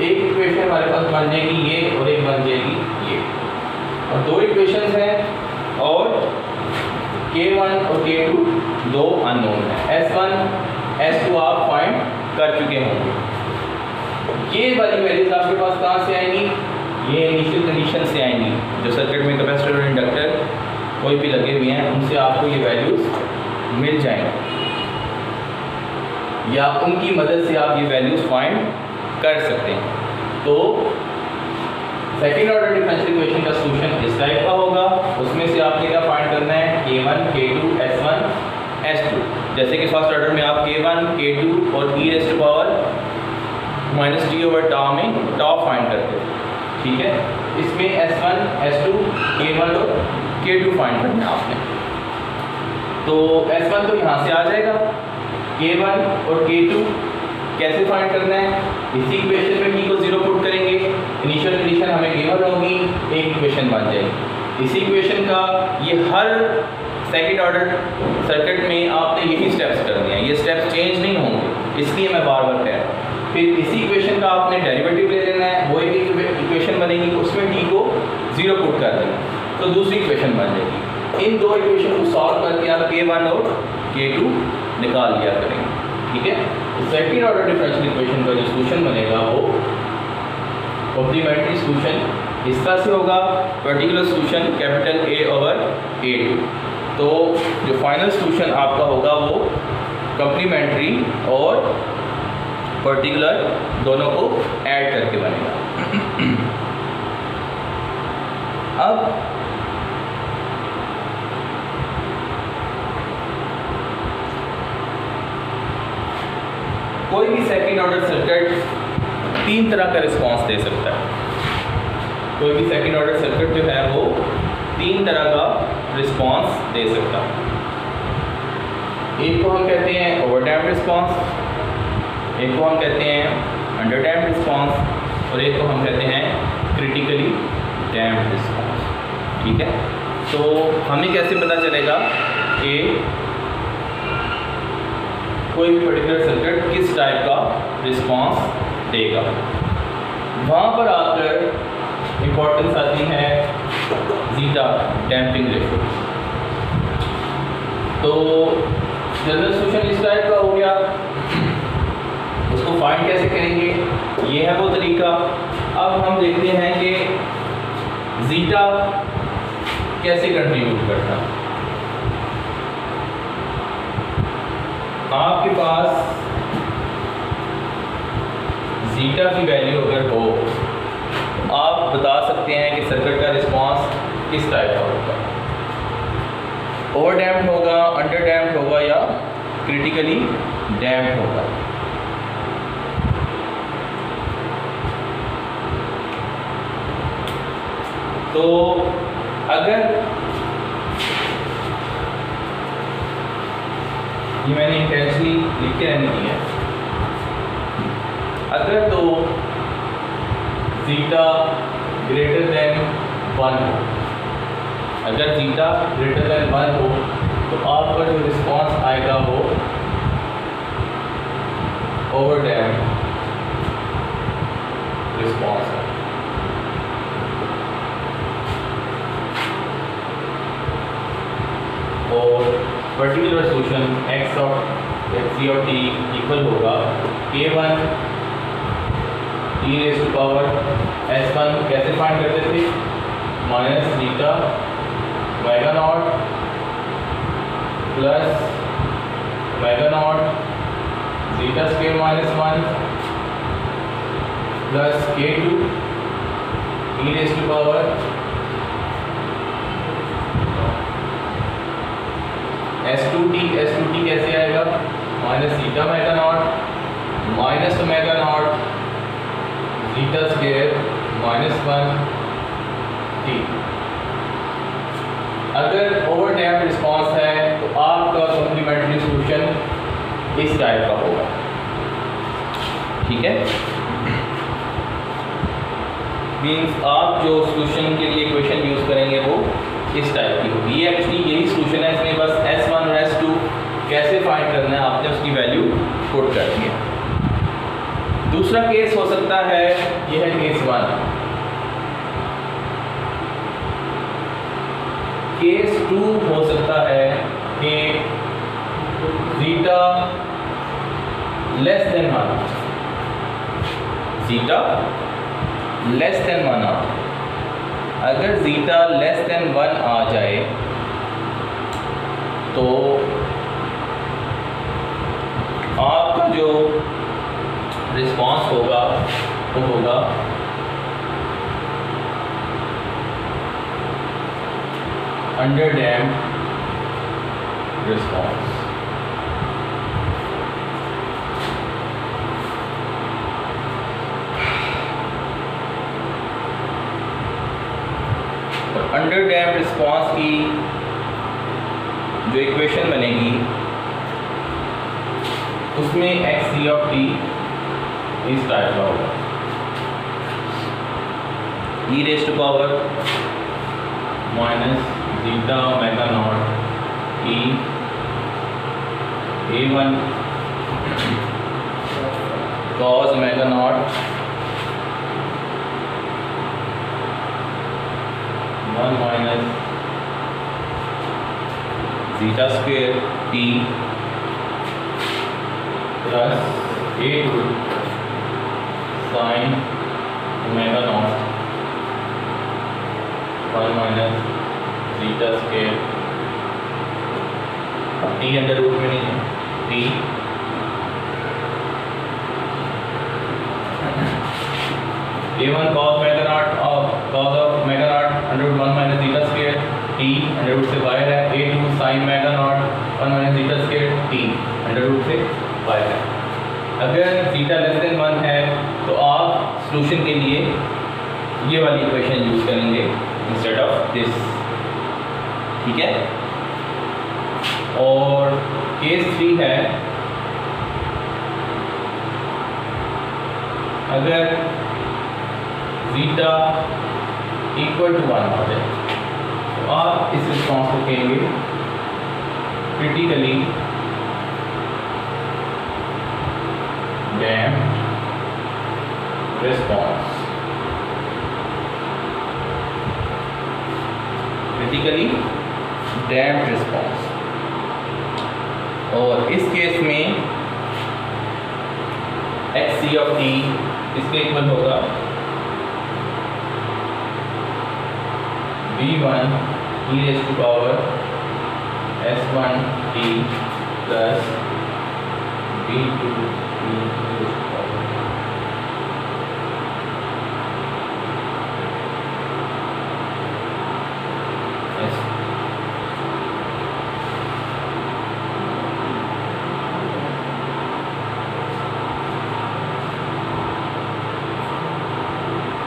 A: एक इक्वेशन हमारे पास बन जाएगी ये और एक बन जाएगी ये, और दो इक्वेशंस हैं और K1 और K2 दो अननोन है। S1 S2 आप फाइंड कर चुके होंगे। ये वाली वैल्यूज आपके पास कहाँ से आएंगी? ये इनिशियल कंडीशन से आएंगी। जो सर्किट में कैपेसिटर और इंडक्टर कोई भी लगे हुए हैं उनसे आपको ये वैल्यूज मिल जाएंगी, या उनकी मदद से आप ये वैल्यूज फाइंड कर सकते हैं। तो सेकेंड ऑर्डर डिफरेंशियल इक्वेशन का सॉल्यूशन इस टाइप का होगा। उसमें से आपने क्या फाइंड करना है? K1 K2 S1 S2। जैसे कि फर्स्ट ऑर्डर में आप K1 K2 और e⁻t/τ में टॉप फाइंड करते हो, ठीक है। इसमें S1 S2 K1 और K2 फाइंड करना है आपने। तो S1 तो यहाँ से आ जाएगा, K1 और K2 कैसे फाइंड करना है? इसी इक्वेशन में t को 0 पुट करेंगे, इनिशियल कंडीशन हमें गिवन होगी, एक इक्वेशन बन जाएगी। इसी इक्वेशन का ये हर सेकंड ऑर्डर सर्किट में आपने यही स्टेप्स करने हैं, ये स्टेप्स चेंज नहीं होंगे, इसलिए मैं बार बार कह रहा हूँ। फिर इसी इक्वेशन का आपने डेरिवेटिव ले लेना है, वो एक इक्वेशन बनेगी, उसमें t को 0 पुट कर देना तो दूसरी इक्वेशन बन जाएगी। इन दो इक्वेशन को सॉल्व करके आप K1 और K2 निकाल लिया करेंगे, ठीक है। तो सेकंड ऑर्डर डिफरेंशियल इक्वेशन का जो सॉल्यूशन बनेगा वो कॉम्प्लीमेंट्री सॉल्यूशन इस तरह से होगा, पर्टिकुलर सॉल्यूशन A/A2। तो जो फाइनल सॉल्यूशन आपका होगा वो कॉम्प्लीमेंट्री और पर्टिकुलर दोनों को ऐड करके बनेगा। अब कोई भी सेकेंड ऑर्डर सर्किट 3 तरह का रिस्पांस दे सकता है। कोई भी सेकेंड ऑर्डर सर्किट जो है वो 3 तरह का रिस्पांस दे सकता है। एक को हम कहते हैं ओवरडैम्प्ड रिस्पांस, एक को हम कहते हैं अंडरडैम्प्ड रिस्पांस और एक को हम कहते हैं क्रिटिकली डैम्प्ड रिस्पांस। ठीक है, तो हमें कैसे पता चलेगा कि कोई भी पर्टिकुलर सर्किट किस टाइप का रिस्पांस देगा? वहाँ पर आकर इम्पोर्टेंस आती है जीटा डैम्पिंग रेशियो। तो जनरल सोल्यूशन इस टाइप का हो गया, उसको फाइंड कैसे करेंगे, ये है वो तरीका। अब हम देखते हैं कि जीटा कैसे कंट्रीब्यूट करता है। आपके पास जीटा की वैल्यू अगर हो तो आप बता सकते हैं कि सर्किट का रिस्पांस किस टाइप का होगा, ओवरडैम्प्ड होगा, अंडरडैम्प्ड होगा या क्रिटिकली डैम्प्ड होगा। तो अगर ये मैंने इंटेंशनली लिख के रहने की है, अगर तो जीटा ग्रेटर देन 1 हो, अगर जीटा ग्रेटर देन 1 हो तो आपका जो रिस्पांस आएगा वो ओवरडैम्प्ड रिस्पांस है। और particular solution x of T equal होगा K1 e raise to power S1 कैसे फाइंड करते थे, minus zeta omega naught plus omega naught zeta square minus 1 plus K2 e raise to power S2t कैसे आएगा, minus zeta omega naught minus omega naught zeta square minus 1t। अगर ओवरडैम्प्ड response है तो आपका complementary solution इस type का होगा। ठीक है, मीन्स आप जो सोल्यूशन के लिए इक्वेशन यूज़ करेंगे वो इस टाइप की होगी। ये एक्चुअली यही सोल्यूशन है, इसमें बस S1 और S2 कैसे फाइंड करना है आपने उसकी वैल्यू पुट कर दी है। दूसरा केस हो सकता है, यह है केस 1। केस 2 हो सकता है कि zeta less than 1, zeta less than 1 आ, अगर जीटा लेस देन 1 आ जाए तो आपका जो रिस्पांस होगा वो होगा अंडरडैम्प्ड रिस्पांस। और अंडरडैम्प्ड रिस्पांस की जो इक्वेशन बनेगी उसमें एक्स ऑफ टी इस टाइप का होगा, E raise to power minus zeta omega naught E A1 cos omega naught 1 minus zeta square T plus A2 sine omega naught 1 minus zeta square T under root में नहीं है, T A1 cos omega naught cos of omega naught under root 1 minus zeta square T under root से बाहर है, A2 sine omega naught 1 minus zeta square T under root से बाहर है। अगर जीटा लेस देन 1 है तो आप सॉल्यूशन के लिए ये वाली इक्वेशन यूज़ करेंगे इंस्टेड ऑफ दिस, ठीक है। और केस 3 है, अगर जीटा इक्वल टू 1 आ जाए तो आप इस रिस्पॉन्स को कहेंगे critically damped response. Critically damped response. और इस केस में xc ऑफ t इसके इक्वल होगा v1 e raised to power s1 t plus v2 e raised to power s।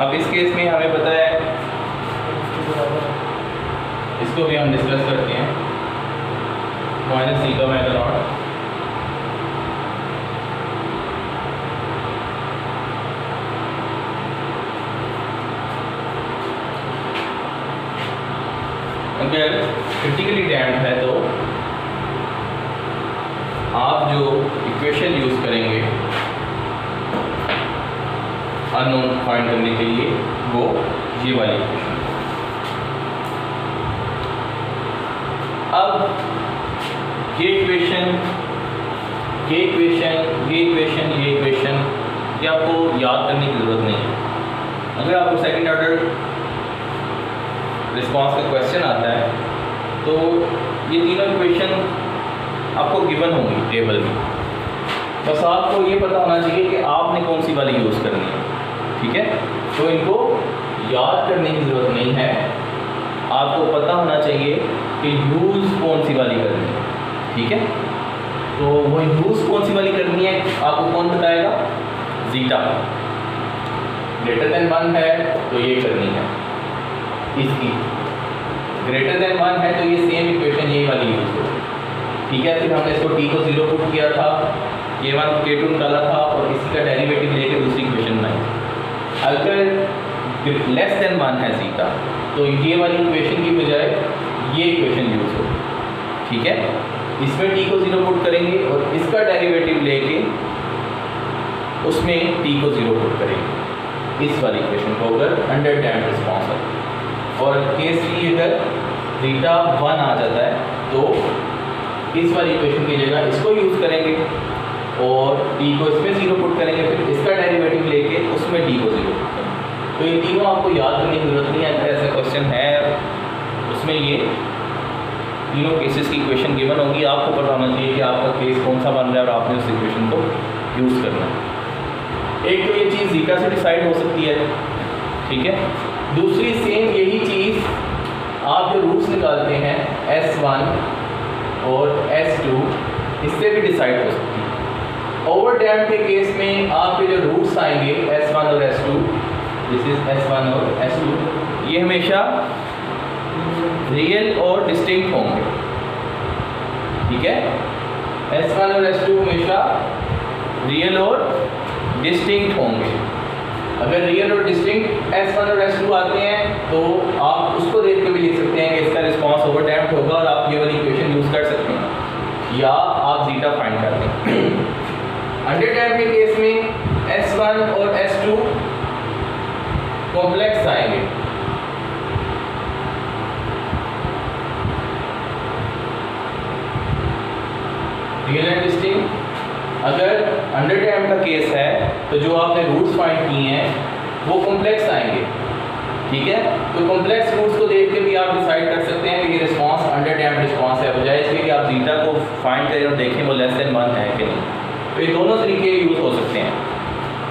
A: अब इस केस में हमें पता है, इसको भी हम डिस्कस करते हैं, माइनस सी का मैटर नॉट अगर क्रिटिकली डैम्प्ड है तो आप जो इक्वेशन यूज करेंगे अननोन फाइंड करने के लिए वो ये वाली इक्वेशन। अब ये इक्वेशन ये आपको याद करने की ज़रूरत नहीं है। अगर आपको सेकंड ऑर्डर रिस्पांस का क्वेश्चन आता है तो ये तीनों इक्वेशन आपको गिवन होंगी टेबल में, बस आपको ये पता होना चाहिए कि आपने कौन सी वाली यूज़ करनी है, ठीक है। तो इनको याद करने की ज़रूरत नहीं है, आपको पता होना चाहिए कि यूज़ कौन सी वाली करनी है, ठीक है। तो वो यूज़ कौन सी वाली करनी है आपको कौन बताएगा? जीटा ग्रेटर देन 1 है तो ये करनी है, इसकी ग्रेटर देन 1 है तो ये सेम इक्वेशन यही वाली यूज़ होगी, ठीक है। फिर हमने इसको t को 0 पुट किया था, k1 k2 निकाला था और इसी का डेरिवेटिव लेके दूसरी इक्वेशन बनाई। अगर लेस देन 1 है जीटा तो ये वाली इक्वेशन की बजाय ये इक्वेशन यूज़ होगी, ठीक है। इसमें t को 0 पुट करेंगे और इसका डेरिवेटिव लेके उसमें t को 0 पुट करेंगे, इस वाली इक्वेशन को अगर अंडर डैम्प्ड रिस्पॉन्स है। और केस 3 अगर जीटा 1 आ जाता है तो इस वाली इक्वेशन की जगह इसको यूज़ करेंगे और t को इसमें 0 पुट करेंगे, फिर इसका डेरिवेटिव लेके उसमें t को 0 पुट करेंगे। तो ये तीनों आपको याद करने की ज़रूरत नहीं है। अगर ऐसा क्वेश्चन है उसमें ये तीनों केसेस की इक्वेशन गिवन होगी, आपको पता होना चाहिए कि आपका केस कौन सा बन रहा है और आपने उस इक्वेशन को यूज़ करना है। एक तो ये चीज़ जीटा से डिसाइड हो सकती है, ठीक है। दूसरी सेम यही चीज़ आप जो रूट्स निकालते हैं S1 और S2 इससे भी डिसाइड हो सकती है। ओवर डैम्प्ड के केस में आपके जो रूट्स आएंगे S1 और S2, दिस इज S1 और S2, ये हमेशा रियल और डिस्टिंक्ट होंगे, ठीक है। S1 और S2 हमेशा रियल और डिस्टिंक्ट होंगे। अगर रियल और डिस्टिंक्ट S1 और S2 आते हैं तो आप उसको देख के भी लिख सकते हैं कि इसका रिस्पांस ओवर डैम्प्ड होगा और आप ये वाली इक्वेशन यूज़ कर सकते हैं, या आप जीटा फाइंड कर लें। अंडर डैम्प्ड के केस में S1 और S2 कॉम्प्लेक्स आएंगे, रियल एंड डिस्टिंक्ट। अगर अंडर डैम्प्ड का केस है तो जो आपने रूट्स फाइंड किए हैं वो कॉम्प्लेक्स आएंगे, ठीक है। तो कॉम्प्लेक्स रूट्स को देख के भी आप डिसाइड कर सकते हैं कि ये रिस्पांस अंडर डैम्प्ड रिस्पांस है, बजाय इसके कि आप जीटा को फाइंड करें और देखें वो लेस देन 1 है कि नहीं। तो ये दोनों तरीके यूज़ हो सकते हैं।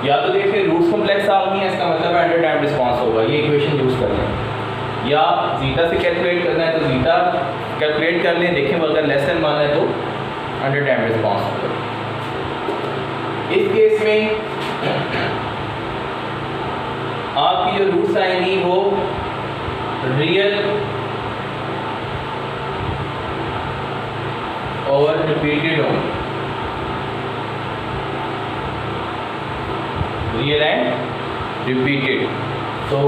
A: या तो देखिए रूट्स कॉम्प्लेक्स आ गई हैं, इसका मतलब अंडर डैम्प्ड रिस्पांस होगा, ये इक्वेशन यूज़ कर लें। या जीटा से कैलकुलेट करना है तो जीटा कैलकुलेट कर लें, देखें वो अगर लेस देन 1 है तो अंडर डैम्प्ड रिस्पांस होगा। इस केस में आपकी जो रूट्स आएंगी वो रियल और रिपीटेड होंगी, रियल एंड रिपीटेड। तो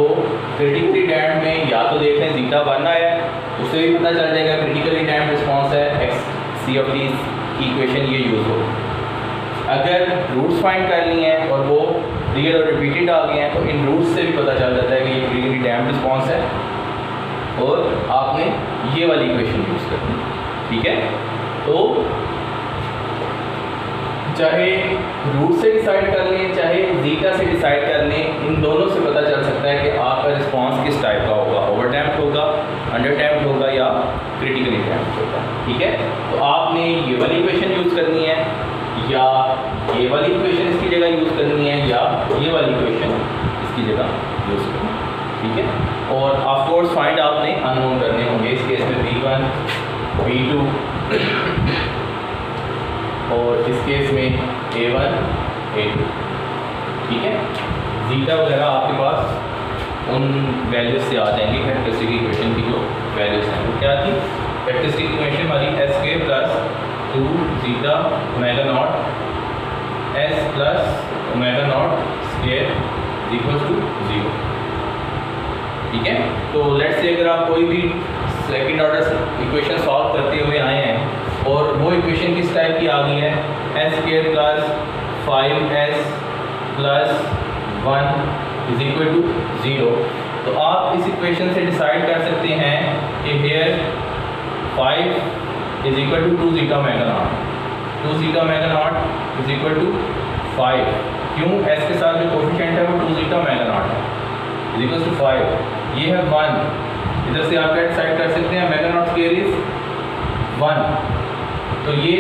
A: क्रिटिकली डैम्प्ड में या तो देख लें जीटा 1 आया है, उससे भी पता चल जाएगा क्रिटिकली डैम्प्ड रिस्पॉन्स है, XCF की इक्वेशन ये यूज़ हो। अगर रूट्स फाइंड करनी है और वो रियल और रिपीटेड आ गए हैं तो इन रूट्स से भी पता चल जाता है कि ये क्रिटिकली डैम्प्ड रिस्पॉन्स है और आपने ये वाली इक्वेशन यूज़ करनी है, ठीक है। तो चाहे रूट से डिसाइड कर लें चाहे जीटा से डिसाइड कर लें, इन दोनों से पता चल सकता है कि आपका रिस्पांस किस टाइप का होगा, ओवर डैम्प्ड होगा, अंडर डैम्प्ड होगा या क्रिटिकली डैम्प्ड होगा, ठीक है। तो आपने ये वाली इक्वेशन यूज़ करनी है या ये वाली इक्वेशन इसकी जगह यूज़ करनी है या ये वाली इक्वेशन इसकी जगह यूज़ करनी है, ठीक है। और ऑफ कोर्स फाइंड आपने अननोन करने होंगे, इस केस में V1 V2 और इस केस में A1 A2, ठीक है। जीटा वगैरह आपके पास उन वैल्यूज से आ जाएंगे, कैरेक्टरिस्टिक इक्वेशन की जो वैल्यूज हैं वो क्या थी, कैरेक्टरिस्टिक इक्वेशन हमारी S² + 2 zeta omega naught S + omega naught square = 0, ठीक है। तो लेट्स से अगर आप कोई भी सेकंड ऑर्डर इक्वेशन सॉल्व करते हुए आए हैं और वो इक्वेशन किस टाइप की आ गई है, S² + 5S + 1 = 0, तो आप इस इक्वेशन से डिसाइड कर सकते हैं कि here 5 = 2 zeta omega naught, 2 zeta omega naught = 5, क्यों, S के साथ जो कोफिशिएंट है वो 2 जीटा ओमेगा नॉट है, = 5, ये है 1, इधर से आप डिसाइड कर सकते हैं ओमेगा नॉट स्क्वायर इज 1, तो ये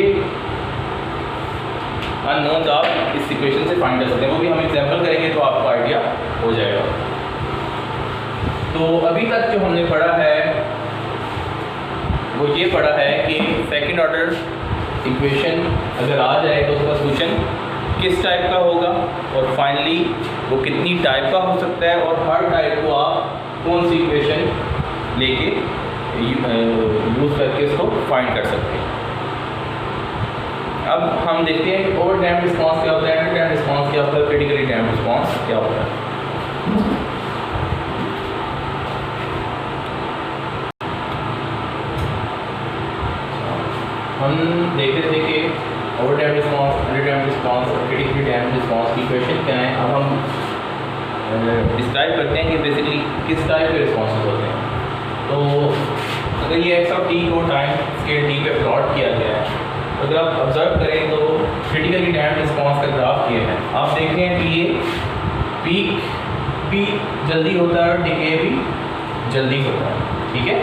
A: अननोन्स आप इस इक्वेशन से फाइंड कर सकते हैं, वो भी हम एग्जांपल करेंगे तो आपको आइडिया हो जाएगा। तो अभी तक जो हमने पढ़ा है वो ये पढ़ा है कि सेकंड ऑर्डर इक्वेशन अगर आ जाए तो उसका सोल्यूशन किस टाइप का होगा और फाइनली वो कितनी टाइप का हो सकता है और हर टाइप को आप कौन सी इक्वेशन लेके यूज़ करके उसको फाइंड कर सकते हैं। अब हम देखते हैं कि ओवर डैम्प्ड रिस्पांस क्या होता है, अंडर डैम्प्ड रिस्पांस क्या होता है, क्रिटिकली डैम्प्ड रिस्पांस क्या होता है। हम देखते थे कि over damped response, under damped response और क्रिटिकली डैम्प्ड रिस्पांस की इक्वेशन क्या है। अब हम डिस्क्राइब करते हैं कि बेसिकली किस टाइप के रिस्पांसेस होते हैं। तो अगर ये x(t) को टाइम स्केल t पे प्लॉट किया गया है, अगर आप ऑब्जर्व करें तो क्रिटिकली डैम्प्ड रिस्पांस का ग्राफ ये है, आप देख रहे हैं कि ये पीक भी जल्दी होता है और डिके भी जल्दी होता है, ठीक है।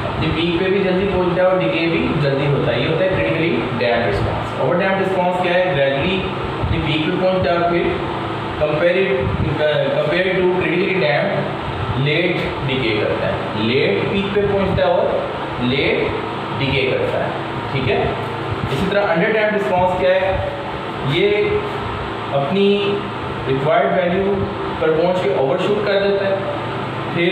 A: अपनी पीक पे भी जल्दी पहुंचता है और डिके भी जल्दी होता है, ये होता है critically damped response. Over damped response क्या है, ग्रेजुअली अपनी पीक पे पहुंचता है और फिर compare to critically damped late decay करता है, लेट पीक पे पहुंचता है और लेट डिके करता है, ठीक है। इसी तरह अंडर डैम्प्ड रिस्पांस क्या है, ये अपनी रिक्वायर्ड वैल्यू पर पहुंच के ओवरशूट कर देता है, फिर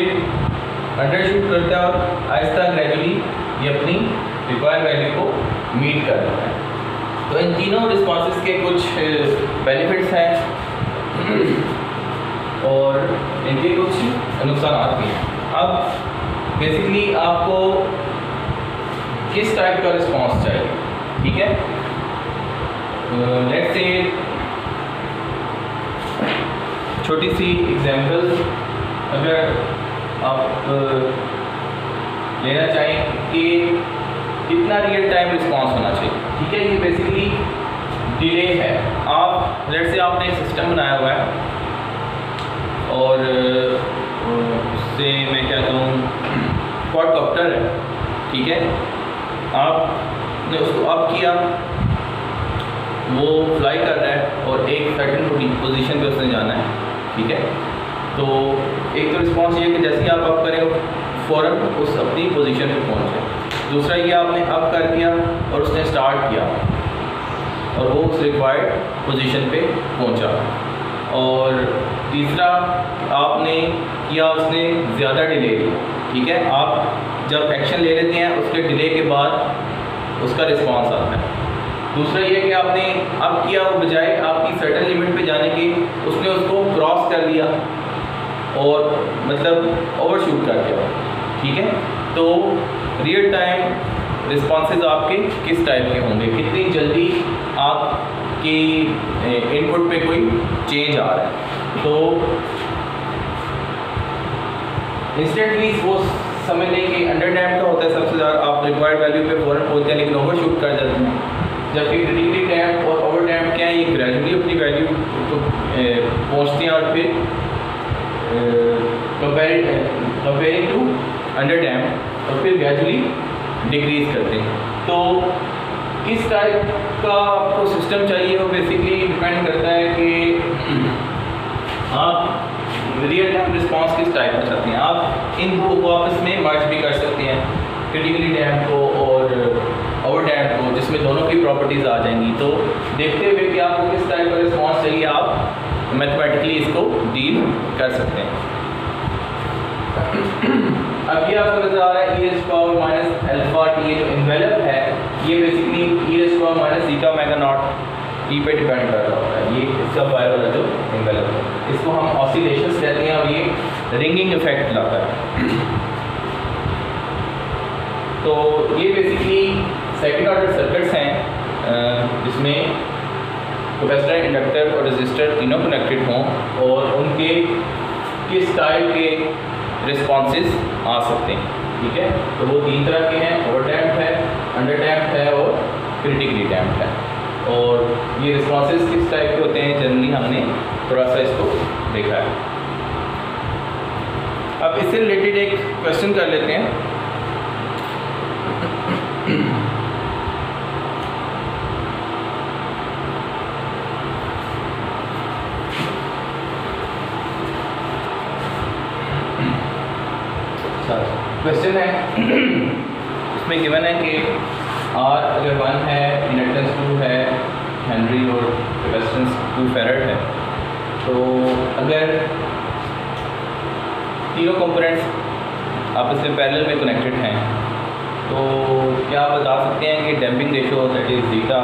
A: अंडरशूट करता है और आहिस्ता ग्रेजुअली ये अपनी रिक्वायर्ड वैल्यू को मीट कर देता है। तो इन तीनों रिस्पांसेस के कुछ बेनिफिट्स हैं और इनके कुछ नुकसान भी हैं। अब बेसिकली आपको किस टाइप का रिस्पांस चाहिए, ठीक है। लेट्स से छोटी सी एग्जांपल अगर आप लेना चाहें कि कितना रियल टाइम रिस्पांस होना चाहिए, ठीक है। ये बेसिकली डिले है। आप लेट्स से आपने एक सिस्टम बनाया हुआ है और उससे मैं क्या कहूँ क्वाडकॉप्टर है, ठीक है। आपने उसको अप किया, वो फ्लाई कर रहा है और एक सर्टेन पोजीशन पे उसने जाना है, ठीक है। तो एक तो रिस्पांस ये कि जैसे ही आप अप करें फ़ौरन उस अपनी पोजीशन पे पहुंच जाए। दूसरा ये आपने अप कर दिया और उसने स्टार्ट किया, और वो उस रिक्वायर्ड पोजीशन पे पहुंचा। और तीसरा, आपने किया उसने ज़्यादा डिले किया, ठीक है। आप जब एक्शन ले लेते हैं उसके डिले के बाद उसका रिस्पांस आता है। दूसरा ये कि आपने अब किया, वो बजाय आपकी सर्टन लिमिट पे जाने की उसने उसको क्रॉस कर दिया और मतलब ओवरशूट कर दिया, ठीक है। तो रियल टाइम रिस्पॉन्सेज आपके किस टाइप के होंगे, कितनी जल्दी आपकी इनपुट पे कोई चेंज आ रहा है। तो इंस्टेंटली वो समझ लें कि अंडर डैम्प का होता है सबसे ज़्यादा, आप रिक्वायर्ड वैल्यू पे फ़ौरन पहुँचते हैं लेकिन ओवरशूट कर जाते हैं। जबकि क्रिटिकली डैम्प और ओवर डैम्प क्या है, ये ग्रेजुअली अपनी वैल्यू को पहुँचते हैं और फिर कंपेयरिंग टू अंडर डैम्प और फिर ग्रेजुअली डिक्रीज करते हैं। तो किस टाइप का आपको सिस्टम चाहिए वो बेसिकली डिपेंड करता है कि आप रियल टाइम रिस्पांस किस टाइप का चाहते हैं। आप इन दो को आपस में मर्ज भी कर सकते हैं, क्रिटिकली डैम्प को और ओवर डैम्प को, जिसमें दोनों की प्रॉपर्टीज़ आ जाएंगी। तो देखते हुए कि आपको किस टाइप का रिस्पांस चाहिए, आप मैथमेटिकली इसको डील कर सकते हैं। अब ये आपको नजर आ रहा है e⁻ माइनस अल्फा टी, ये जो इन्वेलप है ये basically e⁻ minus zeta omega naught T पे डिपेंड कर रहा होता है। ये इसका बाय वाला जो इन्वेलप है, इसको हम ऑसिलेशंस कहते हैं और ये रिंगिंग इफेक्ट लाता है। तो ये बेसिकली सेकंड ऑर्डर सर्किट्स हैं जिसमें कैपेसिटर, इंडक्टर और रेजिस्टर तीनों कनेक्टेड हों और उनके किस टाइप के रिस्पॉन्सेज आ सकते हैं, ठीक है। तो वो तीन तरह के हैं, ओवर डैम्प है, अंडर डैम्प है और क्रिटिकली डैम्प है। और ये रिस्पॉन्सेज किस टाइप के होते हैं जनरली हमने थोड़ा सा इसको देखा है। अब इससे रिलेटेड एक क्वेश्चन कर लेते हैं। क्वेश्चन है इसमें गिवन है कि R अगर 1 है, इंडक्टेंस 2 है, हेनरी और कैपेसिटेंस 2 फैराड है। तो अगर तीनों कंपोनेंट्स आपस में पैरेलल में कनेक्टेड हैं तो क्या आप बता सकते हैं कि damping ratio that is zeta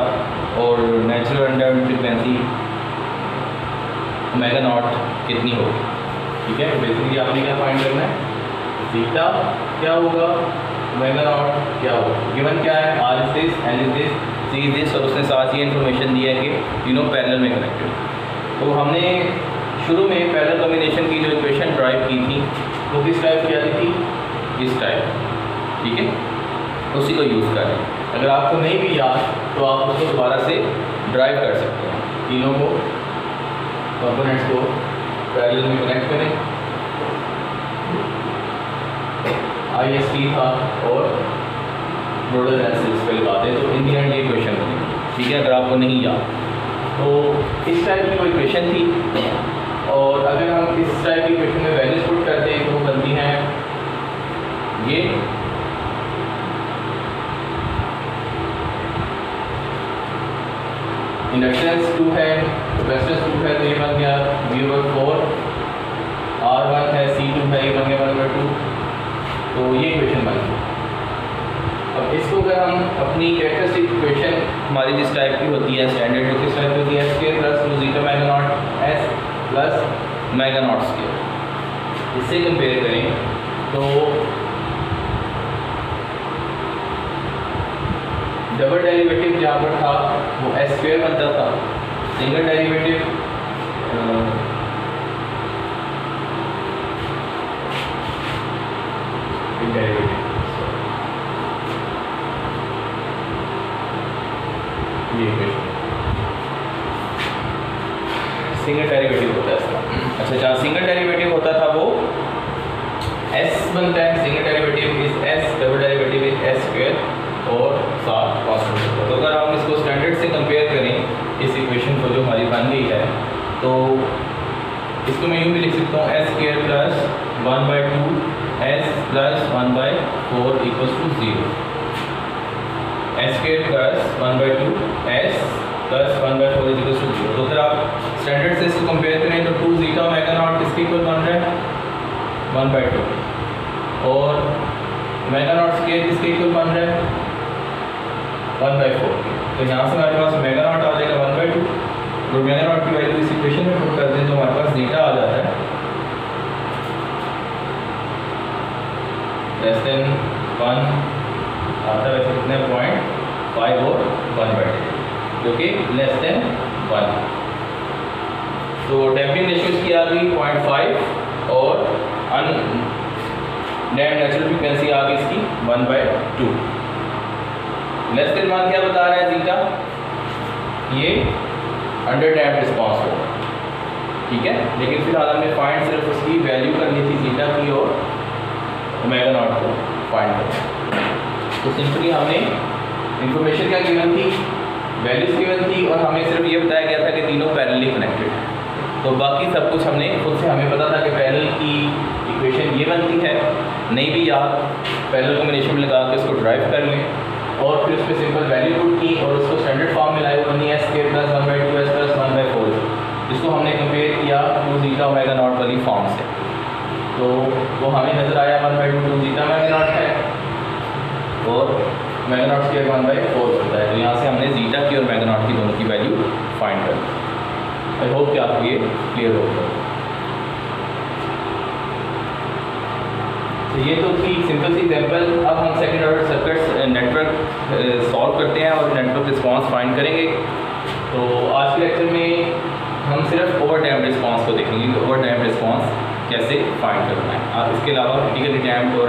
A: और natural under frequency omega naught कितनी होगी, ठीक है। बेसिकली आपने क्या फाइंड करना है, ज़ीटा क्या होगा, ओमेगा नॉट क्या होगा। गिवन क्या है, R is this, L is this, C is this और उसने साथ ही इन्फॉर्मेशन दी है कि तीनों पैरेलल में कनेक्टेड। तो हमने शुरू में पैरेलल कॉम्बिनेशन की जो इक्वेशन ड्राइव की थी वो किस टाइप की आती थी, इस टाइप, ठीक है। उसी को यूज़ करें। अगर आपको नहीं भी याद तो आप उसको दोबारा से ड्राइव कर सकते हैं। तीनों को कंपोनेंट्स को पैरेलल में कनेक्ट करें, IST था और नोडल एनालिसिस पे लगा दें तो इन दी एंड ये क्वेश्चन बनेगी, ठीक है। अगर आपको नहीं याद तो इस टाइप की कोई क्वेश्चन थी और अगर हम इस टाइप की क्वेश्चन में वैल्यूज पुट करते हैं तो वो बनती हैं ये। इंडक्टेंस 2 है, कैपेसिटेंस 2 है तो ये बन गया V/4, R1 है, C2 है, ये बन गया 1/2। तो ये क्वेश्चन बन गया। अब इसको अगर हम अपनी कैरेक्टरिस्टिक इक्वेशन हमारी जिस टाइप की होती है स्टैंडर्ड, जो किस टाइप की होती है, S² plus 2 zeta omega naught S plus omega naught square, इससे कंपेयर करें तो डबल डेरिवेटिव जहाँ पर था वो S² बनता था, सिंगल डेरिवेटिव सिंगल डेरिवेटिव होता है इसका। अच्छा, जहाँ सिंगल डेरिवेटिव होता था वो S बनता है, single derivative is S, double derivative is S² और साथ कांस्टेंट होता है। तो अगर हम इसको स्टैंडर्ड से कंपेयर करें इस इक्वेशन को जो हमारी बन गई है तो इसको मैं यूँ भी लिख सकता हूँ S² plus 1/2 S plus 1/4 equals to 0। S² plus 1/2 S plus 1/4 is equal to 0। तो फिर आप स्टैंडर्ड से इसको कंपेयर करें तो 2 जीटा ओमेगा नॉट किसके इक्वल बन रहा है 1/2 और ओमेगा नॉट स्क्वायर किसके इक्वल बन रहा है 1/4 के। तो यहाँ से हमारे पास ओमेगा नॉट आ जाएगा 1/2 और ओमेगा नॉट की वैल्यू इस इक्वेशन में पुट कर दें तो हमारे पास जीटा आ जाता है लेस देन 1 आता है वैसे कितने 0.5 और 1/2 जो कि लेस देन 1। तो डैम्पिंग रेशियो इसकी आ गई 0.5 और डैम्प नेचुरल फ्रीक्वेंसी आ गई इसकी 1/2। लेस देन 1 क्या बता रहा है जीटा ये अंडर डैम्प रिस्पॉन्स होगा, ठीक है। लेकिन फिलहाल हमने फाइंड सिर्फ उसकी वैल्यू करनी थी जीटा की और ओमेगा नॉट को फाइंड करना। तो सिंपली हमने इंफॉर्मेशन क्या गिवन थी वैल्यूज गिवन थी और हमें सिर्फ ये बताया गया था कि तीनों पैरेलली कनेक्टेड है। तो बाकी सब कुछ हमने खुद से हमें पता था कि पैरेलल की इक्वेशन ये बनती है, नहीं भी याद पैरेलल कॉम्बिनेशन में लगा के उसको ड्राइव कर लें और फिर उस पर सिंपल वैल्यू पुट की और उसको स्टैंडर्ड फॉर्म में लाए 1s² + 1/2s + 1/4 इसको हमने कंपेयर किया 2 जीटा ओमेगा नॉट वाली फॉर्म से। तो वो हमें नज़र आया 1/2 2 जीटा ओमेगा नॉट है और ओमेगा नॉट स्क्वायर 1/4 होता है। तो यहाँ से हमने जीटा की और ओमेगा नॉट की दोनों की वैल्यू फाइंड कर ली। आई होप कि आपको ये क्लियर होगा। तो ये तो थी सिंपल सी एग्जाम्पल। अब हम second order circuits network solve करते हैं और नेटवर्क रिस्पांस फाइंड करेंगे। तो आज के लेक्चर में हम सिर्फ ओवर डैम्प्ड रिस्पांस को देखेंगे कि ओवर डैम्प्ड रिस्पांस कैसे फाइंड करना है। आप इसके अलावा क्रिटिकली डैम्प्ड और